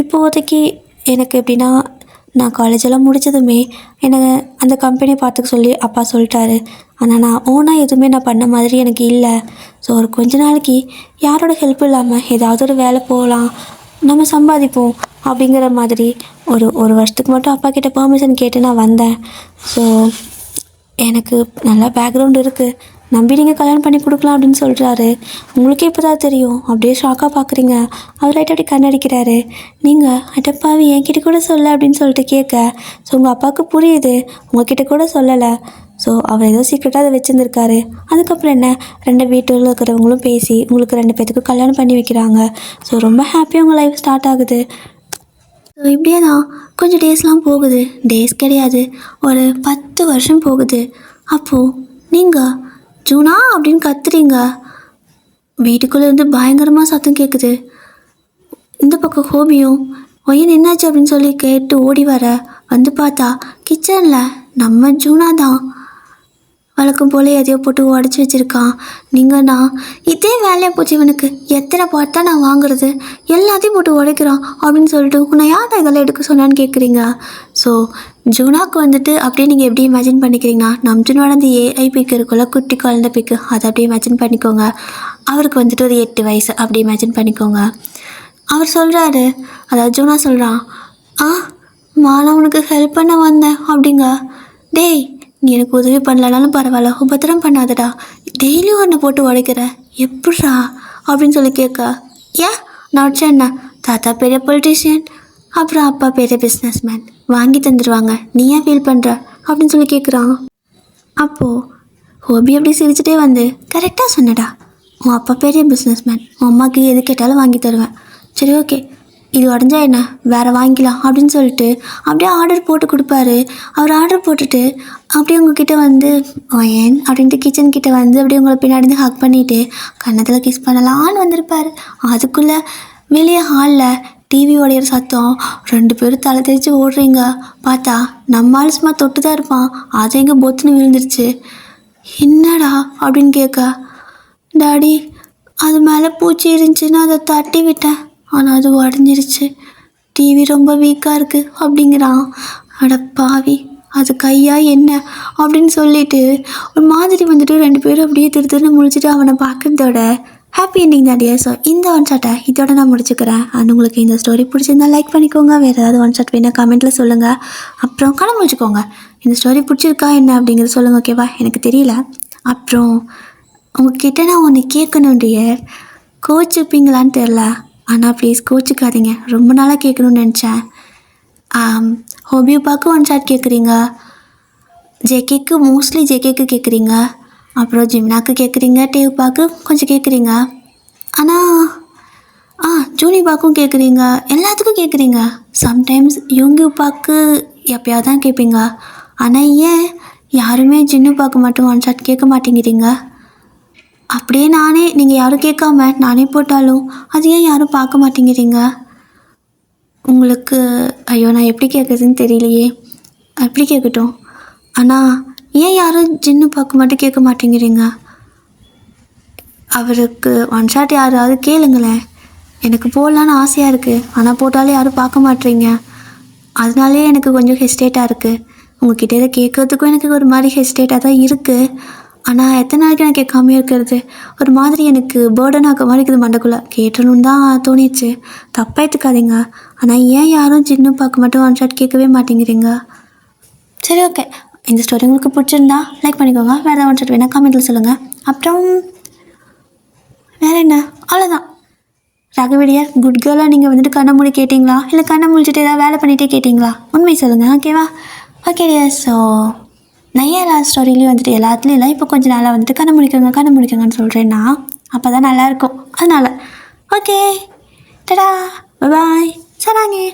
இப்போதைக்கு எனக்கு எப்படின்னா நான் காலேஜெல்லாம் முடித்ததுமே எனக்கு அந்த கம்பெனியை பார்த்துக்க சொல்லி அப்பா சொல்லிட்டாரு. ஆனால் நான் ஓனாக எதுவுமே நான் பண்ண மாதிரி எனக்கு இல்லை. ஸோ ஒரு கொஞ்ச நாளைக்கு யாரோட ஹெல்ப் இல்லாமல் ஏதாவது ஒரு வேலை போகலாம், நம்ம சம்பாதிப்போம் அப்படிங்கிற மாதிரி ஒரு வருஷத்துக்கு மட்டும் அப்பா கிட்ட பெர்மிஷன் கேட்டு நான் வந்தேன். ஸோ எனக்கு நல்லா பேக்ரவுண்ட் இருக்குது, நம்பி நீங்கள் கல்யாணம் பண்ணி கொடுக்கலாம் அப்படின்னு சொல்கிறாரு. உங்களுக்கே இப்போ தான் தெரியும். அப்படியே ஷாக்காக பார்க்குறீங்க. அவர் ரைட் அப்படி கண்ணடிக்கிறாரு. நீங்கள் அடப்பாவி என்கிட்ட கூட சொல்ல அப்படின்னு சொல்லிட்டு கேட்க ஸோ உங்கள் அப்பாவுக்கு புரியுது உங்ககிட்ட கூட சொல்லலை. ஸோ அவர் ஏதோ சீக்கிரட்டாக அதை வச்சுருந்துருக்காரு. அதுக்கப்புறம் என்ன 2 வீட்டில் இருக்கிறவங்களும் பேசி உங்களுக்கு 2 பேர்த்துக்கு கல்யாணம் பண்ணி வைக்கிறாங்க. ஸோ ரொம்ப ஹாப்பியாக உங்கள் லைஃப் ஸ்டார்ட் ஆகுது. ஸோ இப்படியே தான் கொஞ்சம் டேஸ்லாம் போகுது. டேஸ் கிடையாது, ஒரு 10 வருஷம் போகுது. அப்போது நீங்கள் ஜூனா அப்படின்னு கத்துறீங்க. வீட்டுக்குள்ளேருந்து பயங்கரமாக சத்தம் கேட்குது. இந்த பக்கம் ஹோபியும் ஒயன் என்னாச்சு அப்படின்னு சொல்லி கேட்டு ஓடி வர வந்து பார்த்தா கிச்சனில் நம்ம ஜூனா தான் வழக்கம் போல் எதையோ போட்டு உடச்சி வச்சுருக்கான். நீங்கள்ண்ணா இதே வேலையாக போச்சு இவனுக்கு, எத்தனை பார்த்தா நான் வாங்குறது, எல்லாத்தையும் போட்டு உடைக்கிறான் அப்படின்னு சொல்லிட்டு உன்னை யார்டா இதெல்லாம் எடுக்க சொன்னான்னு கேட்குறீங்க. ஸோ ஜூனாக்கு வந்துட்டு அப்படியே நீங்கள் எப்படி இமேஜின் பண்ணிக்கிறீங்கன்னா நம்ம ஜூனோட அந்த ஏஐ பிக்கு இருக்குல்ல, குட்டி குழந்தை பிக்கு, அதை அப்படியே இமேஜின் பண்ணிக்கோங்க. அவருக்கு வந்துட்டு ஒரு 8 வயசு அப்படி இமேஜின் பண்ணிக்கோங்க. அவர் சொல்கிறாரு, அதாவது ஜூனா சொல்கிறான், நான் உனக்கு ஹெல்ப் பண்ண வந்தேன் அப்படிங்க. டேய் நீ எனக்கு உதவி பண்ணலனாலும் பரவாயில்ல, உபத்திரம் பண்ணாதடா, டெய்லியும் ஒன்று போட்டு உடைக்கிற எப்பட்றா அப்படின்னு சொல்லி கேட்க, ஏன் நான் உடச்சா என்ன, தாத்தா பெரிய பொலிட்டீஷியன், அப்புறம் அப்பா பெரிய பிஸ்னஸ்மேன், வாங்கி தந்துடுவாங்க, நீ ஏன் ஃபீல் பண்ணுற அப்படின்னு சொல்லி கேட்குறான். அப்போது ஹோபி அப்படி சிரிச்சுட்டே வந்து, கரெக்டாக சொன்னடா, உன் அப்பா பெரிய பிஸ்னஸ்மேன், உன் அம்மாவுக்கு எது கேட்டாலும் வாங்கி தருவேன், சரி ஓகே இது உடஞ்சா என்ன வேறு வாங்கிக்கலாம் அப்படின்னு சொல்லிட்டு அப்படியே ஆர்டர் போட்டு கொடுப்பாரு. அவர் ஆர்டர் போட்டுட்டு அப்படியே உங்ககிட்ட வந்து ஏன் அப்படின்ட்டு கிச்சன் கிட்டே வந்து அப்படியே உங்களை பின்னாடி ஹக் பண்ணிவிட்டு கன்னத்தில் கிஸ் பண்ணலான்னு வந்திருப்பார். அதுக்குள்ளே வெளியே ஹாலில் டிவி உடையிற சத்தம், 2 பேரும் தலை தெரிச்சு ஓடுறீங்க. பார்த்தா நம்மளால் சும்மா தொட்டு தான் இருப்பான், அதை எங்கே பொத்துன்னு விழுந்துருச்சு. என்னடா அப்படின்னு கேட்க, டாடி அது மேலே பூச்சி இருந்துச்சுன்னு அதை தட்டி விட்டேன், ஆனால் அது உடஞ்சிருச்சு, டிவி ரொம்ப வீக்காக இருக்குது அப்படிங்கிறான். அட பாவி அது கையா என்ன அப்படின்னு சொல்லிட்டு ஒரு மாதிரி வந்துட்டு 2 பேரும் அப்படியே திருன்னு முழிச்சிட்டு அவனை பார்க்குறதோட ஹாப்பி எண்டிங் தான் டியர். ஸோ இந்த ஒன் ஷாட்டை இதோட நான் முடிச்சுக்கிறேன். அண்ட் உங்களுக்கு இந்த ஸ்டோரி பிடிச்சிருந்தா லைக் பண்ணிக்கோங்க. வேறு ஏதாவது ஒன் ஷாட் வேணால் கமெண்ட்டில் சொல்லுங்கள். அப்புறம் கணக்கு முடிச்சுக்கோங்க. இந்த ஸ்டோரி பிடிச்சிருக்கா என்ன அப்படிங்கிறது சொல்லுங்கள், ஓகேவா? எனக்கு தெரியல. அப்புறம் உங்ககிட்ட நான் ஒன்று கேட்கணும் டியர். கோச்சுப்பீங்களான்னு தெரில, ஆனால் ப்ளீஸ் கோச்சுக்காதீங்க. ரொம்ப நாளாக கேட்கணும்னு நினச்சேன். ஹோபியூபாக்கு ஒன் ஷாட் கேட்குறீங்க, ஜேகேக்கு மோஸ்ட்லி ஜேகேக்கு கேட்குறீங்க, அப்புறம் ஜிம்னாக்கு கேட்குறீங்க, டேவ்பாக்கு கொஞ்சம் கேட்குறீங்க, ஆனால் ஜூனிபாக்கும் கேட்குறீங்க, எல்லாத்துக்கும் கேட்குறீங்க. சம்டைம்ஸ் யூங்கியூபாக்கு எப்போயாவது தான் கேட்பீங்க. ஆனால் ஏன் யாருமே ஜின்னுபாக்கு மட்டும் ஒன் ஷாட் கேட்க மாட்டேங்கிறீங்க? அப்படியே நானே நீங்கள் யாரும் கேட்காம நானே போட்டாலும் அது ஏன் யாரும் பார்க்க மாட்டேங்கிறீங்க? உங்களுக்கு ஐயோ நான் எப்படி கேட்குறதுன்னு தெரியலையே. எப்படி கேட்கட்டும்? ஆனால் ஏன் யாரும் ஜின்னு பார்க்க மட்டும் கேட்க மாட்டேங்கிறீங்க? அவருக்கு ஒன் ஷாட் யாராவது கேளுங்களேன். எனக்கு போடலான்னு ஆசையாக இருக்குது, ஆனால் போட்டாலே யாரும் பார்க்க மாட்டேறீங்க. அதனாலே எனக்கு கொஞ்சம் ஹெஸ்டேட்டாக இருக்குது. உங்கள்கிட்ட இதை கேட்குறதுக்கும் எனக்கு ஒரு மாதிரி ஹெஸ்டேட்டாக தான் இருக்குது. ஆனால் எத்தனை நாளைக்கு நான் கேட்காமே இருக்கிறது? ஒரு மாதிரி எனக்கு பேர்டன் ஆக்க மாதிரி இருக்குது மண்டக்குள்ளே. கேட்டணுன்னு தான் தோணிச்சு, தப்பாக எடுத்துக்காதீங்க. ஆனால் ஏன் யாரும் ஜின்னு பார்க்க மட்டும் ஒன் ஷாட் கேட்கவே மாட்டேங்கிறீங்க? சரி, ஓகே. இந்த ஸ்டோரி உங்களுக்கு பிடிச்சிருந்தா லைக் பண்ணிக்கோங்க. வேறு ஏதாவது ஒன் ஷாட் வேணால் கமெண்ட்டில் சொல்லுங்கள். அப்புறம் வேறு என்ன, அவ்வளோதான். ராகவிடியார் குட் கேர்ளாக நீங்கள் வந்துட்டு கண்ணை மூடி கேட்டிங்களா, இல்லை கண்ணை முடிச்சுட்டு ஏதாவது வேலை பண்ணிகிட்டே கேட்டிங்களா? உண்மை சொல்லுங்கள், ஓகேவா? Okay dear. ஸோ நான் ஏன் எல்லா ஸ்டோரிலையும் வந்துட்டு எல்லாத்துலேயும் இல்லை, இப்போ கொஞ்சம் நாளாக வந்துட்டு கண்ணை முடிக்கங்கன்னு சொல்கிறேன்னா அப்போ தான் நல்லாயிருக்கும். அதனால் ஓகே, டடா, பாய், சராங்கே.